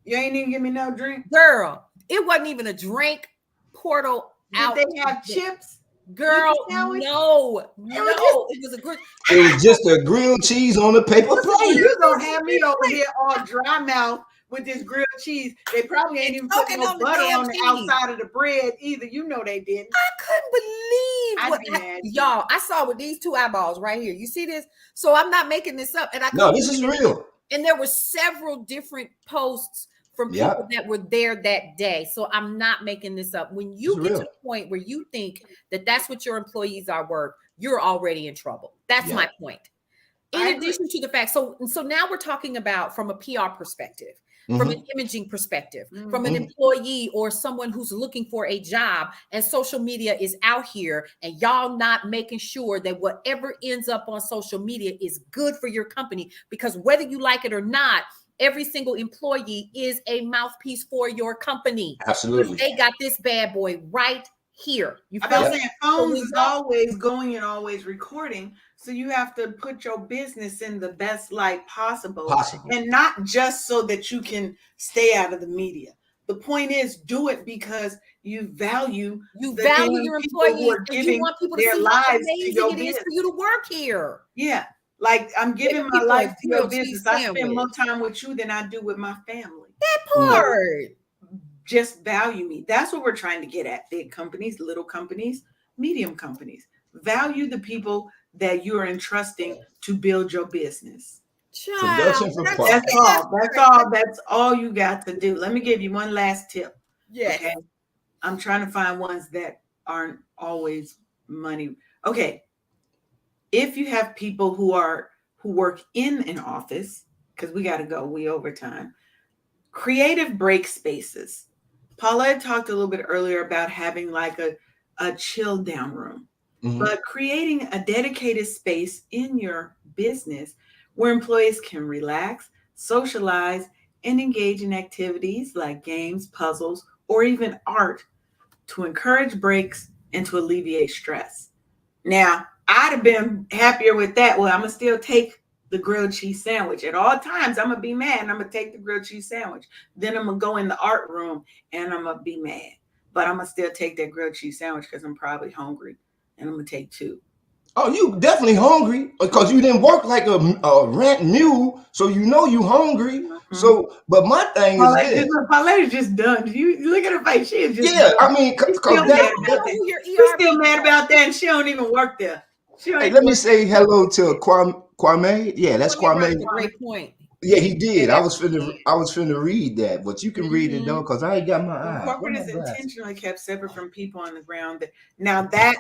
You ain't even give me no drink,
girl. It wasn't even a drink. Portal out.
Did they have chips?
Girl, no. It was a good.
It was just a grilled cheese on a paper plate.
You gonna have me over here all dry mouth with this grilled cheese. They probably ain't even put no butter on the outside of the bread either. You know they didn't.
I couldn't believe y'all. I saw with these 2 eyeballs right here. You see this? So I'm not making this up. And
this is real.
And there were several different posts from people that were there that day. So I'm not making this up. When you get to the point where you think that that's what your employees are worth, you're already in trouble. That's my point. In addition to the fact, so now we're talking about from a PR perspective, from an imaging perspective, from an employee or someone who's looking for a job, and social media is out here and y'all not making sure that whatever ends up on social media is good for your company, because whether you like it or not, every single employee is a mouthpiece for your company.
Absolutely.
They got this bad boy right here.
I'm saying phones is always going and always recording. So you have to put your business in the best light possible. And not just so that you can stay out of the media. The point is, do it because you value
your employees, and you want people to see how amazing it is for you to work here.
Yeah. Like I'm giving
Giving
my
people
life
a
to your
grilled cheese
business. I spend more
sandwich.
time with you than I do with my family.
Mm.
So
Part.
just value me. That's what we're trying to get at. Big companies, little companies, medium companies. Value the people that you are entrusting to build your business.
Child,
Production
when
for
I
profit.
That's
say
all.
that's
That's
very
all. That's all you got to do. Let me give you one last tip.
yes.
Okay. I'm trying to find ones that aren't always money. Okay. If you have people who work in an office, because we got to go, we overtime. Creative break spaces. Paula had talked a little bit earlier about having like a chill down room,
Hmm.
but creating a dedicated space in your business where employees can relax, socialize, and engage in activities like games, puzzles, or even art to encourage breaks and to alleviate stress. Now, I'd have been happier with that. Well, I'm gonna still take the grilled cheese sandwich at all times. I'm gonna be mad, and I'm gonna take the grilled cheese sandwich. Then I'm gonna go in the art room, and I'm gonna be mad. But I'm gonna still take that grilled cheese sandwich because I'm probably hungry, and I'm gonna take two.
Oh, you definitely hungry because you didn't work like a rent mule, so you know you hungry.
Mm-hmm.
So, but my thing is this.
Paulette's just done. You look at her face; she is just
Yeah,
done.
I mean,
We
cause
still
You
that,
mad
don't
that
about
know
that.
who your
We
ER
still mad
people are.
about that, and she don't even work there. She don't
hey,
even
let me
work
say hello to Kwame. Yeah, that's
Kwame brought
Kwame.
up a great point.
Yeah, he
there.
did.
That's what he did.
I was finna read that, but you can read it
Hmm.
though, cause I ain't got my
When
eyes. Where
corporate
my
is
glasses?
intentionally kept separate from people on the ground, now that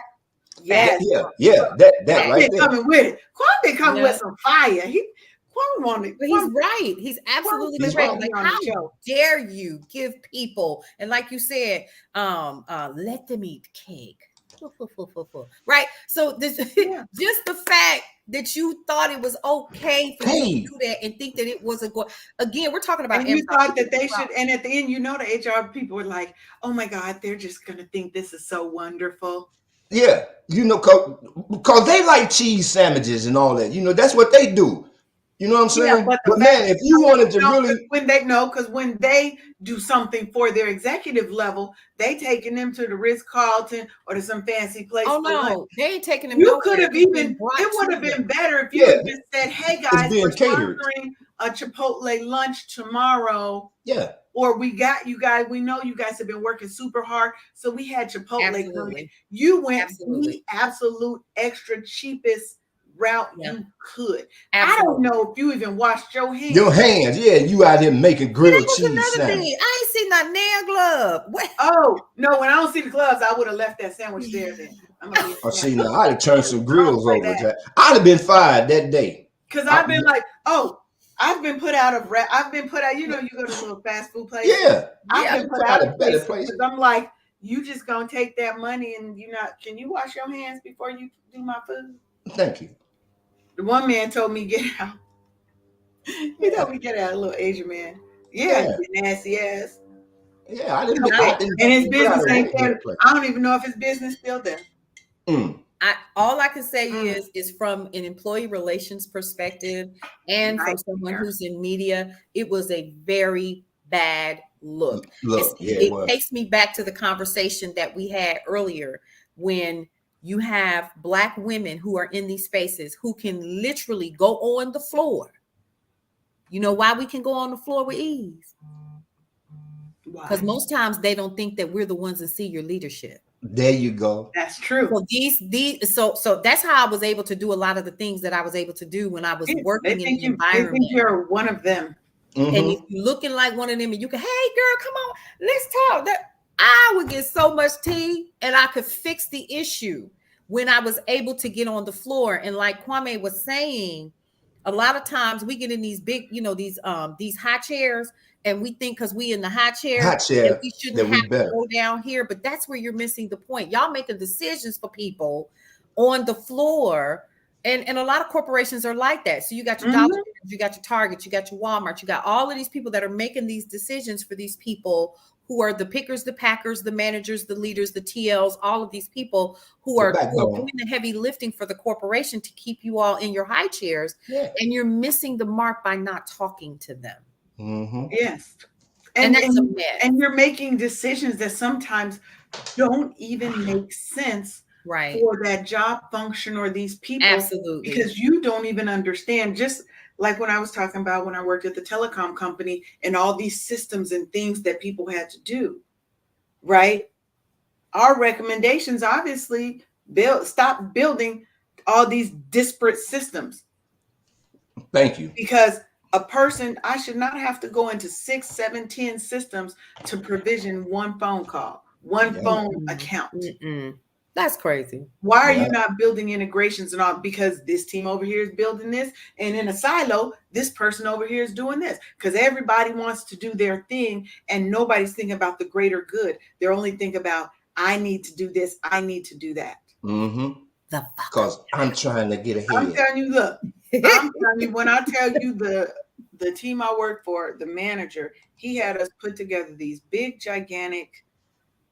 yes,
Yeah, that right
Kwame
there.
coming with it. Kwame coming with
Yeah.
some fire. Kwame on it.
But he's right. He's absolutely
He's
correct.
right.
Kwame be
Like,
on the
how
show.
dare you give people, and like you said, let them eat cake. Right. So this
Yeah.
just the fact that you thought it was okay for you to
Hey,
do that and think that it wasn't going again, we're talking about
And you
Amazon.
thought that they should, and at the end, the HR people were like, "Oh my God, they're just gonna think this is so wonderful."
yeah, cause they like cheese sandwiches and all that. You know, that's what they do. You know what I'm
Yeah,
saying?
but the
But
fact
man,
that
if you wanted to
no,
really,
because when they do something for their executive level, they taking them to the Ritz Carlton or to some fancy place
Oh
for lunch.
no, they ain't taking them
You could
nowhere.
have
It's been
even,
brought
it
to
would have been
them.
better if you
yeah,
would have just said, "Hey
it's
guys, we're
being catered.
sponsoring a Chipotle lunch tomorrow,
Yeah,
or we got you guys, we know you guys have been working super hard. So we had Chipotle come in."
Absolutely.
You went the
Absolutely.
absolute extra cheapest route
Yeah.
you could. I don't
Absolutely.
know if you even washed your
your
hands.
hands. Yeah, you out here making
See, that
grilled
was
cheese
another
sandwich.
thing. I ain't seen that nail glove. What?
Oh, no, when I don't see the gloves, I would have left that sandwich there then. I'm gonna be
I
honest.
see now. I'd have turned some
I don't
grills
play
over.
that.
I'd have been fired that day.
Because
I,
I've been like, oh, I've been put out of I've been put out, you go to little fast food places.
yeah,
I've
Yeah.
I'd
been
have
put
put
out
out
of
of better
places because
places.
I'm like, you just gonna take that money and can you wash your hands before you do my food?
Thank you.
The one man told me get out. He
Yeah,
told me get out, a little Asian man. Yeah,
yeah,
you nasty ass.
yeah.
I,
I didn't
And his
been put out
business
of
ain't
way
there.
better place.
I don't even know if his business still there.
Mm,
all I can say
Mm,
is from an employee relations perspective and from someone
nightmare.
who's in media, it was a very bad look.
look, yeah, it
It
was.
takes me back to the conversation that we had earlier when you have Black women who are in these spaces who can literally go on the floor. You know why we can go on the floor with ease? Because
Why?
most times they don't think that we're the ones in senior leadership.
There you go.
That's true.
So so that's how I was able to do a lot of the things that I was able to do when I was
Yeah,
working in the
they think
environment.
you're one of them.
And if
Mm-hmm.
you're looking like one of them and you can, hey girl, come on, let's talk. That I would get so much tea and I could fix the issue when I was able to get on the floor. And like Kwame was saying, a lot of times we get in these big, these high chairs and we think because we in the high chair
Hot
that
chair
we shouldn't
that we
have to
better.
go down here. But that's where you're missing the point. Y'all making decisions for people on the floor. And a lot of corporations are like that. So you got your Dollar
Hmm.
Generals, you got your Target, you got your Walmart, you got all of these people that are making these decisions for these people who are the pickers, the packers, the managers, the leaders, the TLs, all of these people who
The
are
backbone.
doing the heavy lifting for the corporation to keep you all in your high chairs.
Yeah.
And you're missing the mark by not talking to them.
Mm-hmm.
Yes.
And
And
that's a
and
mess.
and you're making decisions that sometimes don't even make sense
Right.
for that job function or these people,
Absolutely.
because you don't even understand. Just like when I was talking about when I worked at the telecom company and all these systems and things that people had to do, right? Our recommendations obviously stop building all these disparate systems,
Thank you.
because a person, I should not have to go into 6, 7, 10 systems to provision one phone call, one
Yeah.
phone
Mm-mm.
account.
Mm-mm. That's crazy.
Why are
Yeah.
you not building integrations and all? Because this team over here is building this, and in a silo, this person over here is doing this. Because everybody wants to do their thing, and nobody's thinking about the greater good. They're only thinking about, I need to do this, I need to do that.
Mm-hmm.
The fuck.
Because I'm trying to get
I'm
ahead.
telling you, look, I'm telling you, when I tell you the team I work for, the manager, he had us put together these big, gigantic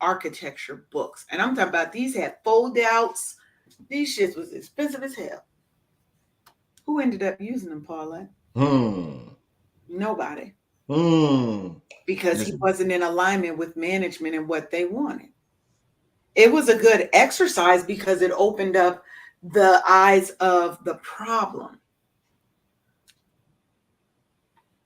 architecture books. And I'm talking about, these had fold outs. These shits was expensive as hell. Who ended up using them, Paula?
Hmm.
Nobody.
Hmm.
Because he
Listen,
wasn't in alignment with management and what they wanted. It was a good exercise because it opened up the eyes of the problem.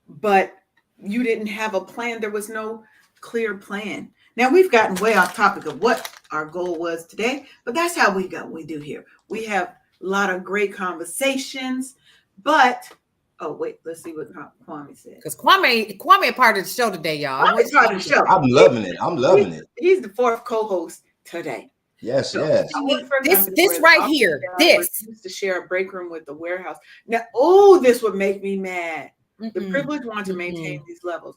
But you didn't have a plan. There was no clear plan. Now we've gotten way off topic of what our goal was today, but that's how we do here. We have a lot of great conversations, but oh wait, let's see what Kwame said.
Because Kwame a part of the show today, y'all. I want
Kwame's
you
part
to
of the
know.
show.
I'm loving it. I'm loving it.
He's the fourth co-host today.
Yes,
So
yes.
I work for a
This
company
this
where
right
the
here,
office staff
this.
refused to share a break room with the warehouse. Now, oh, this would make me mad. The
Mm-mm.
privilege want to
Mm-mm.
maintain these levels.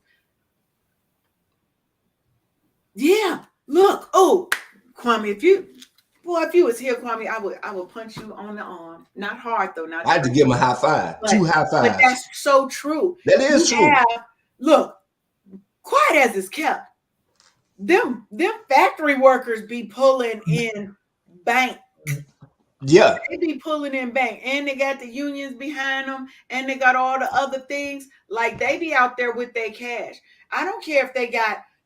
Yeah, look. Oh, Kwame, if you was here, Kwame, I would punch you on the arm. Not hard though, not
I had to give him a high five.
but,
2 high
but
fives.
that's so true.
That is true.
Look, quiet as it's kept. Them factory workers be pulling in bank.
Yeah.
They be pulling in bank, and they got the unions behind them, and they got all the other things. Like, they be out there with their cash. I don't care if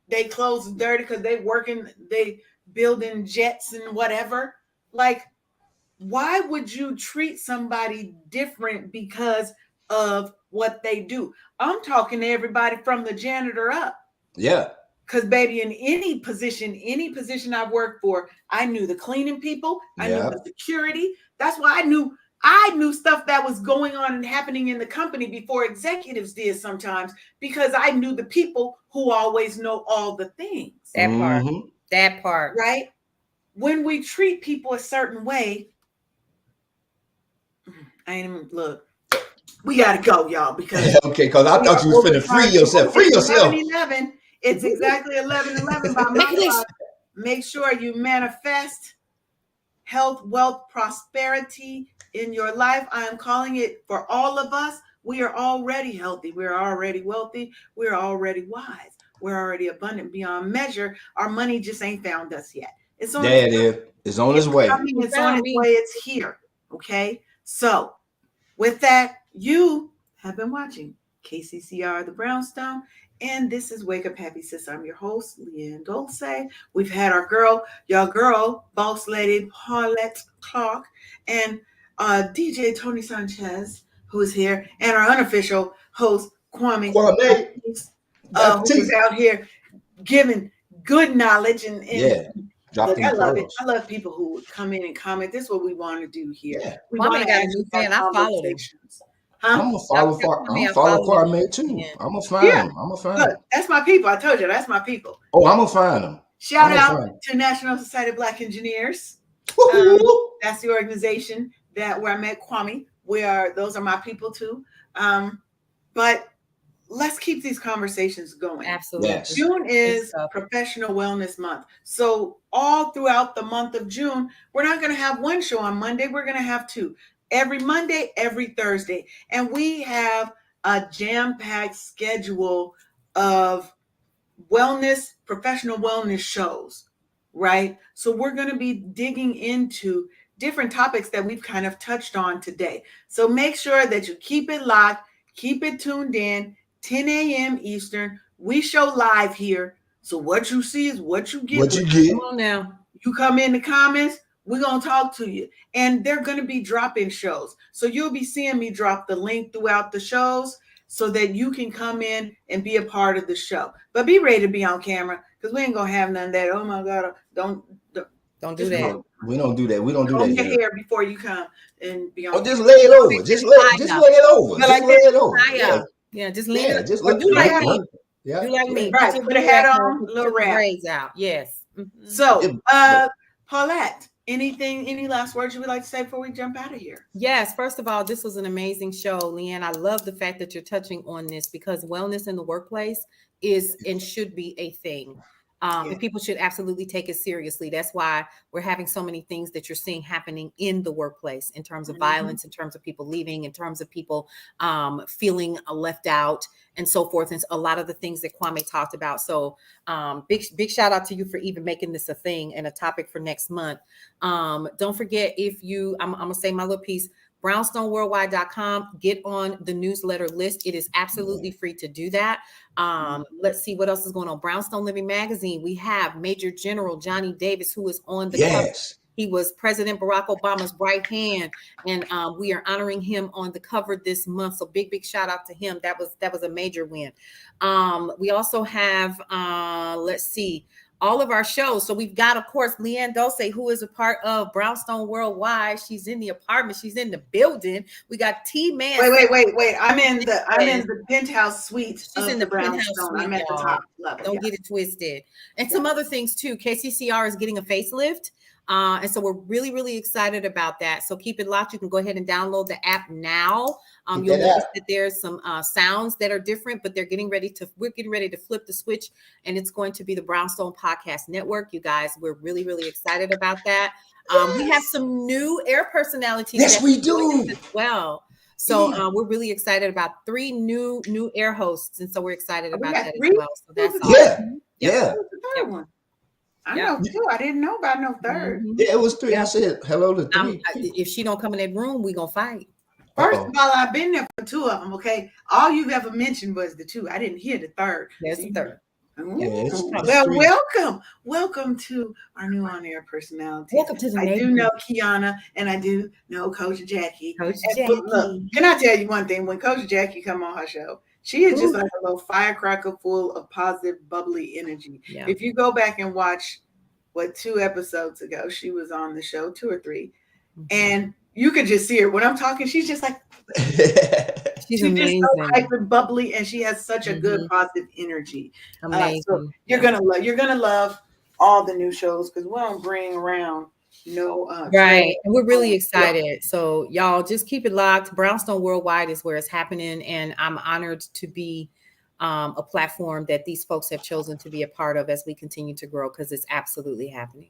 they clothes dirty because they building jets and whatever. Like, why would you treat somebody different because of what they do? I'm talking to everybody from the janitor up.
Yeah.
Because, baby, in any position I've worked for, I knew the cleaning people, I knew
Yeah.
the security. That's why I knew stuff that was going on and happening in the company before executives did sometimes, because I knew the people who always know all the things.
That part.
Mm-hmm.
That part.
Right? When we treat people a certain way, I ain't even look. We gotta go, y'all, because
Okay, because I thought you was finna free yourself. Free
it's
yourself.
11:11. It's exactly 11:11 by my clock. Make sure you manifest health, wealth, prosperity in your life. I am calling it for all of us. We are already healthy. We're already wealthy. We're already wise. We're already abundant beyond measure. Our money just ain't found us yet. It's on
There it is. It's on its way.
coming. It's on its way. It's here. Okay. So with that, you have been watching KCCR, the Brownstone, and this is Wake Up Happy Sis. I'm your host, Leanne Dulce. We've had your girl, boss lady Paulette Clark, and DJ Tony Sanchez, who is here, and our unofficial host, Kwame,
Kwame.
who is out here giving good knowledge. And
Yeah.
look, I love it.
Pearls.
I love people who come in and comment. This is what we want to do here.
Yeah.
We
Kwame
want to
got a
ask
new
our
fan. I followed him.
conversations. Huh?
I'm gonna follow Kwame too. I'm gonna find him. I'm gonna find
Look,
him.
that's my people. I told you, that's my people.
Oh, I'm gonna find him.
Shout
I'm gonna
out
find him.
to National Society of Black Engineers.
Woo-hoo.
That's the organization where I met Kwame. Those are my people too. But let's keep these conversations going.
Absolutely.
Yes.
June is Professional Wellness Month. So all throughout the month of June, we're not going to have one show on Monday. We're going to have two. Every Monday, every Thursday. And we have a jam-packed schedule of professional wellness shows, right? So we're going to be digging into different topics that we've kind of touched on today. So make sure that you keep it locked, keep it tuned in, 10 a.m. Eastern. We show live here. So what you see is what you get.
What you get?
Come on now.
You come in the comments, we're going to talk to you. And they're going to be drop-in shows. So you'll be seeing me drop the link throughout the shows so that you can come in and be a part of the show. But be ready to be on camera because we ain't going to have none of that. Oh, my God.
Don't do
just
that.
We don't do that. We don't do
comb
that
your
here.
hair before you come and be on
Or just
camera.
lay it over. Just lay it over.
You
Just
like
lay
that?
it over. Yeah.
Yeah, just leave
Yeah.
it.
Just
Or
let
do
Put a
like
hat
me.
on.
yeah.
Do like me.
Right.
Your
Put a
do
hat
rag
on,
put
little
the
wrap.
braids out. Yes. Mhm.
So,
But
Paulette, any last words you would like to say before we jump out of here?
Yes, first of all, this was an amazing show, Leanne. I love the fact that you're touching on this because wellness in the workplace is and should be a thing.
Yeah.
And people should absolutely take it seriously. That's why we're having so many things that you're seeing happening in the workplace in terms of violence, in terms of people leaving, in terms of people feeling left out, and so forth. And a lot of the things that Kwame talked about. So big shout out to you for even making this a thing and a topic for next month. Don't forget, if you, I'm going to say my little piece, brownstoneworldwide.com, get on the newsletter list. It is absolutely free to do that. Let's see what else is going on. Brownstone Living Magazine. We have Major General Johnny Davis, who is on the cover. He was President Barack Obama's right hand, and we are honoring him on the cover this month. So big shout out to him. That was a major win. We also have let's see, all of our shows. So we've got, of course, Leanne Dulce, who is a part of Brownstone Worldwide. She's in the apartment. She's in the building. We got T-Man.
Wait. I'm in the penthouse suite.
She's in the penthouse suite.
I'm at the top level.
Don't get it twisted. And some other things too. KCCR is getting a facelift. And so we're really excited about that. So keep it locked. You can go ahead and download the app now. You'll notice that there's some sounds that are different, but we're getting ready to flip the switch, and it's going to be the Brownstone Podcast Network. You guys, we're really excited about that. We have some new air personalities.
Yes, we do
as well. So we're really excited about 3 new air hosts, and so we're excited about that as well. So that's
awesome. Yeah.
Who's the third one? I know 2. I didn't know about no third.
Yeah, it was 3. I said hello to 3.
If she don't come in that room, we gonna fight.
First of all, I've been there for 2 of them. Okay, all you've ever mentioned was the 2. I didn't hear the third.
There's the third.
Well, welcome to our new on-air personality.
Welcome to the
I do know Kiana, and I do know Coach Jackie. Look, can I tell you one thing? When Coach Jackie come on her show, she is just like a little firecracker full of positive, bubbly energy. Yeah. If you go back and watch 2 episodes ago, she was on the show, 2 or 3, and you could just see her when I'm talking. She's just like she's just so hyper bubbly, and she has such a good positive energy.
Amazing.
So you're gonna love all the new shows because we don't bring around no
right, and we're really excited. So y'all just keep it locked. Brownstone Worldwide is where it's happening, and I'm honored to be a platform that these folks have chosen to be a part of as we continue to grow, because it's absolutely happening.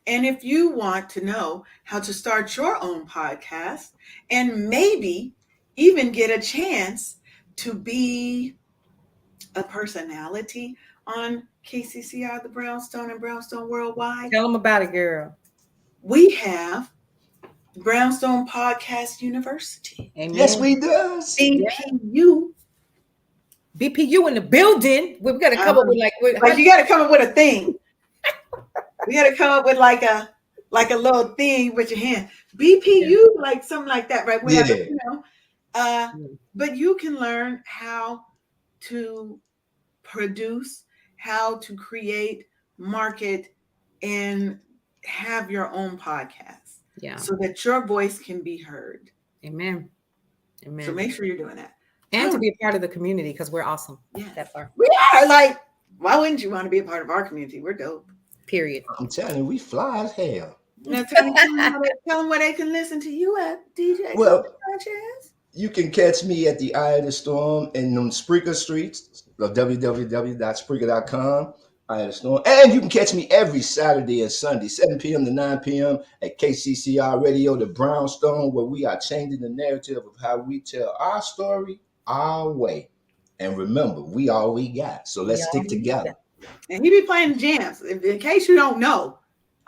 And if you want to know how to start your own podcast and maybe even get a chance to be a personality on KCCR, the Brownstone and Brownstone Worldwide.
Tell them about it, girl.
We have Brownstone Podcast University.
Amen.
Yes, we do.
BPU in the building. We've got to come up with
like you got to come up with a thing. We got to come up with like a little thing with your hand. BPU, like something like that, right? But you can learn how to produce, how to create, market, and have your own podcast.
Yeah.
So that your voice can be heard.
Amen.
So make sure you're doing that.
And to be a part of the community, because we're awesome. Yeah. That part.
We are. Like, why wouldn't you want to be a part of our community? We're dope.
Period.
I'm telling you, we fly as hell.
Now tell them where they can listen to you at, DJ.
Well, you can catch me at the Eye of the Storm in them Spreaker streets of www.spreaker.com. Eye of the Storm. And you can catch me every Saturday and Sunday, 7 p.m. to 9 p.m. at KCCR Radio, the Brownstone, where we are changing the narrative of how we tell our story our way. And remember, we all we got. So let's stick together.
And he be playing jams. In case you don't know,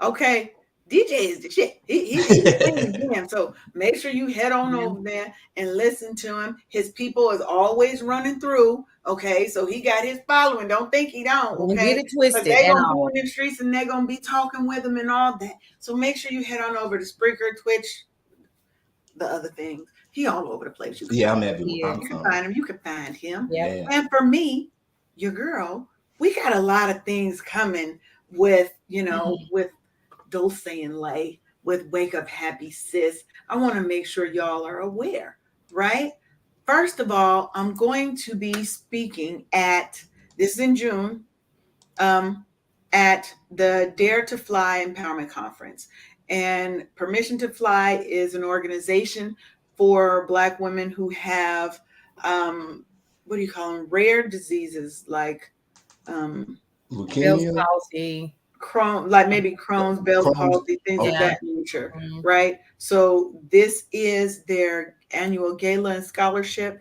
okay, DJ is the shit. He's playing the jam. So make sure you head on
Yeah.
over there and listen to him. His people is always running through. Okay, so he got his following. Don't think he don't.
Don't get
Okay,
it
because
twisted
they
at
gonna be
all.
in the streets and they gonna be talking with him and all that. So make sure you head on over to Spreaker, Twitch, the other things. He all over the place. You can
Yeah,
find
I'm
him.
happy.
Yes.
You can find him. You can find him.
Yep.
Yeah.
And for me, your girl, we got a lot of things coming with,
Mhm.
with Dulce and Lay, with Wake Up Happy Sis. I want to make sure y'all are aware, right? First of all, I'm going to be speaking at, this is in June, um, at the Dare to Fly Empowerment Conference. And Permission to Fly is an organization for Black women who have, what do you call them, rare diseases like um,
Bell's
Leukemia,
palsy.
Like maybe Crohn's, Bell's
Crohn's.
palsy, things of
Yeah.
Okay.
that nature,
Mhm.
right? So this is their annual gala and scholarship.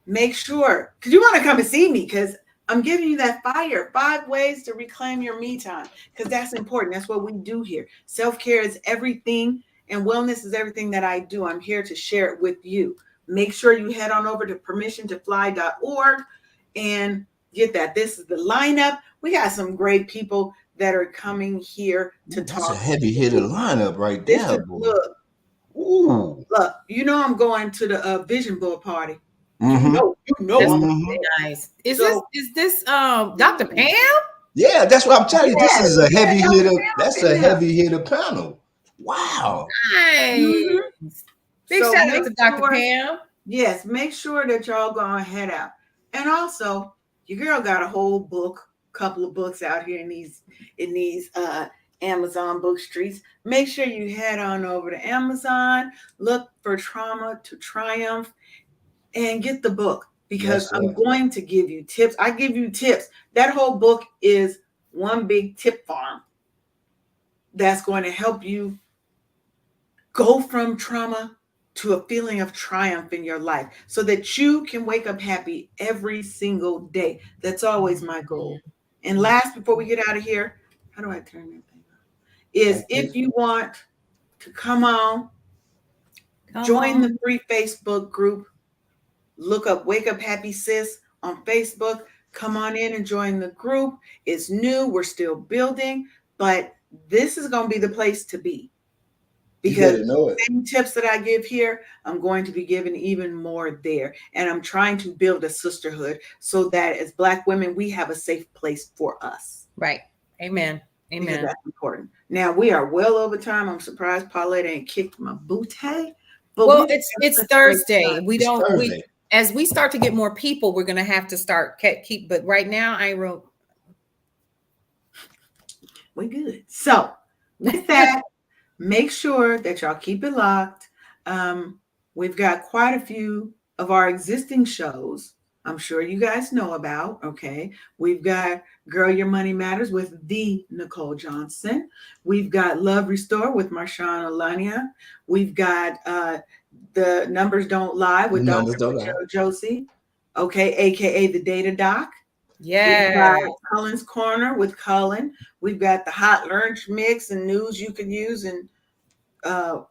Make sure, because you want to come and see me, because I'm giving you that fire, 5 ways to reclaim your me time, because that's important. That's what we do here. Self-care is everything, and wellness is everything that I do. I'm here to share it with you. Make sure you head on over to permissiontofly.org and get that. This is the lineup. We got some great people that are coming here to
Ooh, that's a
talk.
heavy hitter lineup right
This
there,
is,
boy.
look,
Ooh.
look, I'm going to the Vision Board party.
Mm-hmm.
You know
That's
I'm
gonna
Mm-hmm.
be nice. Is this
so
Dr. Pam?
Yeah, that's what I'm telling you. This
yes,
is a
yeah,
heavy
Dr.
hitter.
Pam up
That's
in
a
there.
heavy hitter panel. Wow.
Nice.
Mhm.
Big
So
shout out
make
to Dr.
sure,
Pam.
yes, make sure that y'all gonna head out. And also, your girl got a whole book, couple of books out here in these Amazon book streets. Make sure you head on over to Amazon, look for Trauma to Triumph, and get the book, because
Yes,
I'm
sir.
going to give you tips. I give you tips. That whole book is one big tip farm that's going to help you go from trauma to a feeling of triumph in your life so that you can wake up happy every single day. That's always my goal. And last, before we get out of here, how do I turn that thing on? Is
Like
if
this.
you want to come on,
Come
join the
on.
free Facebook group. Look up Wake Up Happy Sis on Facebook. Come on in and join the group. It's new, we're still building, but this is going to be the place to be,
You
because
better know it.
same tips that I give here, I'm going to be giving even more there. And I'm trying to build a sisterhood so that as Black women, we have a safe place for us,
Right. Amen.
because
Amen.
that's important. Now, we are well over time. I'm surprised Paulette ain't kicked my booty, but
Well,
we just had
it's
such a great
Thursday.
time.
We
It's
don't we
Thursday.
as we start to get more people, we're gonna have to start keep. But right now, I wrote.
We good. So with that, make sure that y'all keep it locked. We've got quite a few of our existing shows. I'm sure you guys know about. Okay. We've got Girl Your Money Matters with the Nicole Johnson. We've got Love Restore with Marshawn Alania. We've got The Numbers Don't Lie
The
with Dr.
numbers don't lie.
Michelle Josie. Okay. AKA the Data Doc. We've got
Yeah.
Cullen's Corner with Cullen. We've got the Hot Lunch Mix and news you can use. And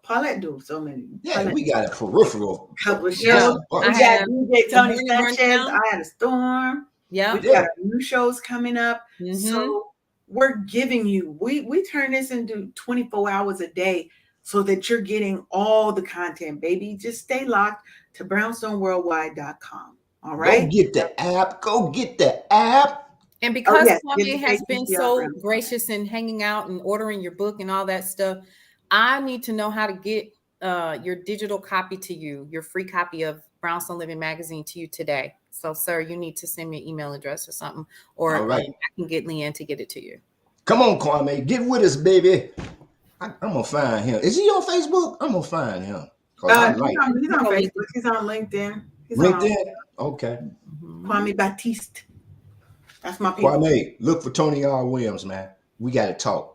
Paulette do so many.
Yeah,
Paulette
we got a peripheral.
couple of
Yeah.
Just
shows.
a
I
We
bunch.
got
have
DJ
the
Tony
morning
Sanchez.
rundown.
I Had a Storm.
Yeah.
We've got
Yeah.
our new shows coming up.
Mm-hmm.
So we're giving you, we turn this into 24 hours a day so that you're getting all the content, baby. Just stay locked to brownstoneworldwide.com. All
Go
right.
get the app. Go get the app.
And
Oh,
because
yes. Give
Kwame
the
has been
KTCR
so
Brown.
gracious in hanging out and ordering your book and all that stuff, I need to know how to get your digital copy to you, your free copy of Brownstone Living Magazine to you today. So, sir, you need to send me an email address or something, or
All right.
I can get Leanne to get it to you.
Come on, Kwame. Get with us, baby. I'm going to find him. Is he on Facebook? I'm going to find him. Because I like
He's on
Go
Facebook.
LinkedIn.
He's on LinkedIn. He's on
LinkedIn. Okay.
Mhm.
Kwame Baptiste. That's my people.
Kwame, look for Tony R. Williams, man. We got to talk.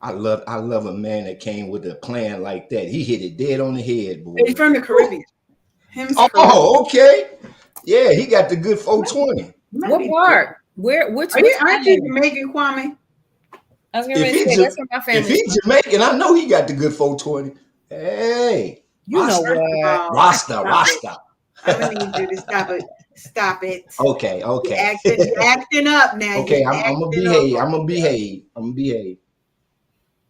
I love a man that came with a plan like that. He hit it dead on the head, boy.
He's from the Caribbean. Him's Caribbean.
Oh, okay. Yeah, he got the good 420.
What part? Which
Aren't you
island?
Jamaican, Kwame?
I was
If
going to
he
say
Ja-
that's where my
if
family's
he
from.
Jamaican, I know he got the good 420. Hey,
You know
Rasta,
First of
what?
all,
Rasta,
stop it.
Rasta.
I'm gonna need you to stop it. Stop it.
Okay, okay,
You're acting up now. You're
okay. I'm gonna
acting up
behave.
on
I'm gonna
yourself.
behave. I'm gonna behave.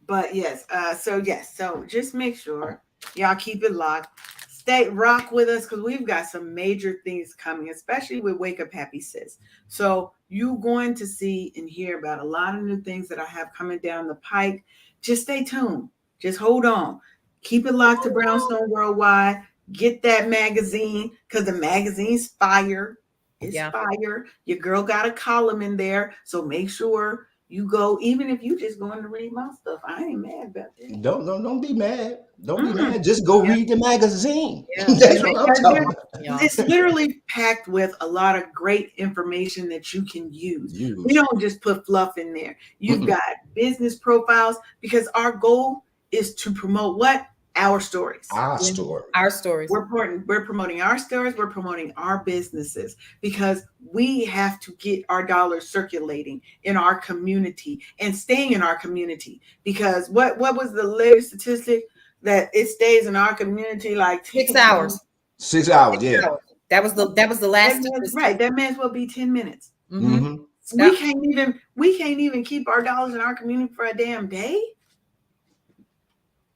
But yes, so just make sure y'all keep it locked. Stay rock with us because we've got some major things coming, especially with Wake Up Happy Sis. So you're going to see and hear about a lot of new things that I have coming down the pike. Just stay tuned. Just hold on. Keep it locked to Brownstone Worldwide. Get that magazine because the magazine's fire. It's
Yeah.
fire. Your girl got a column in there. So make sure you go, even if you just going to read my stuff. I ain't mad about that.
Don't be mad. Don't be
Mm-mm.
mad. Just go
Yeah.
read the magazine.
Yeah.
That's
And
what I'm
Because
talking about.
y'all.
it's literally packed with a lot of great information that you can use. We
Use
don't just put fluff in there. You've
Mm-mm.
got business profiles because our goal is to promote what? Our stories.
Our
Yeah.
story.
Our stories.
We're promoting our stories, we're promoting our businesses because we have to get our dollars circulating in our community and staying in our community. Because what was the latest statistic that it stays in our community like
6
10
hours.
6 hours.
6
Yeah.
hours. That was the last statistic.
right, that may as well be 10 minutes.
Mm-hmm.
Mm-hmm.
Yep.
We can't even keep our dollars in our community for a damn day.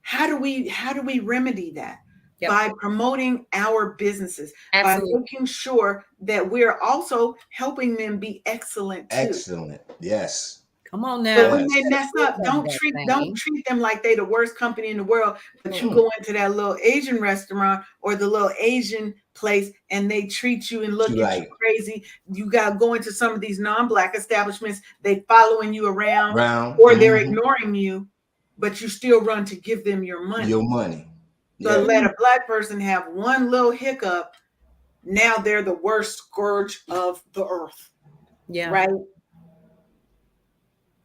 How do we remedy that?
Yep.
By promoting our businesses, by
Absolutely.
making sure that we're also helping them be excellent too.
Excellent. Yes.
Come on
So
now.
when
You
they
Yes.
better
mess
still
up,
cover
don't
that
treat don't
thing.
treat them like they the worst company in the world. But you
Mm-mm.
go into that little Asian restaurant or the little Asian place and they treat you and
She
look at you
like
crazy. You got to go into some of these non-black establishments. They following you around
brown.
or they're
Mm-hmm.
ignoring you, but you still run to give them your money.
Your money.
So
Yeah.
let a black person have one little hiccup. Now they're the worst scourge of the earth,
Yeah.
right?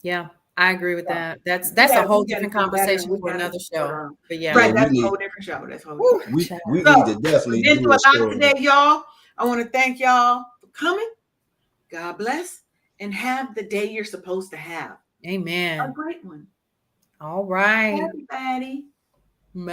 Yeah. I agree with
So
that. That's
we
that's a
got
whole
we got to
different
do better, and
conversation
we
for
got to
another
support
show.
our own.
But yeah.
Yeah.
Right,
We
that's a
need
whole different show. That's a whole
Woo,
different show.
we
child.
need to
So
definitely
we've been
do
through
a
a lot
story.
today, y'all. I want to thank y'all for coming. God bless, and have the day you're supposed to have. A
Amen.
great one.
All right.
Everybody.
Bye.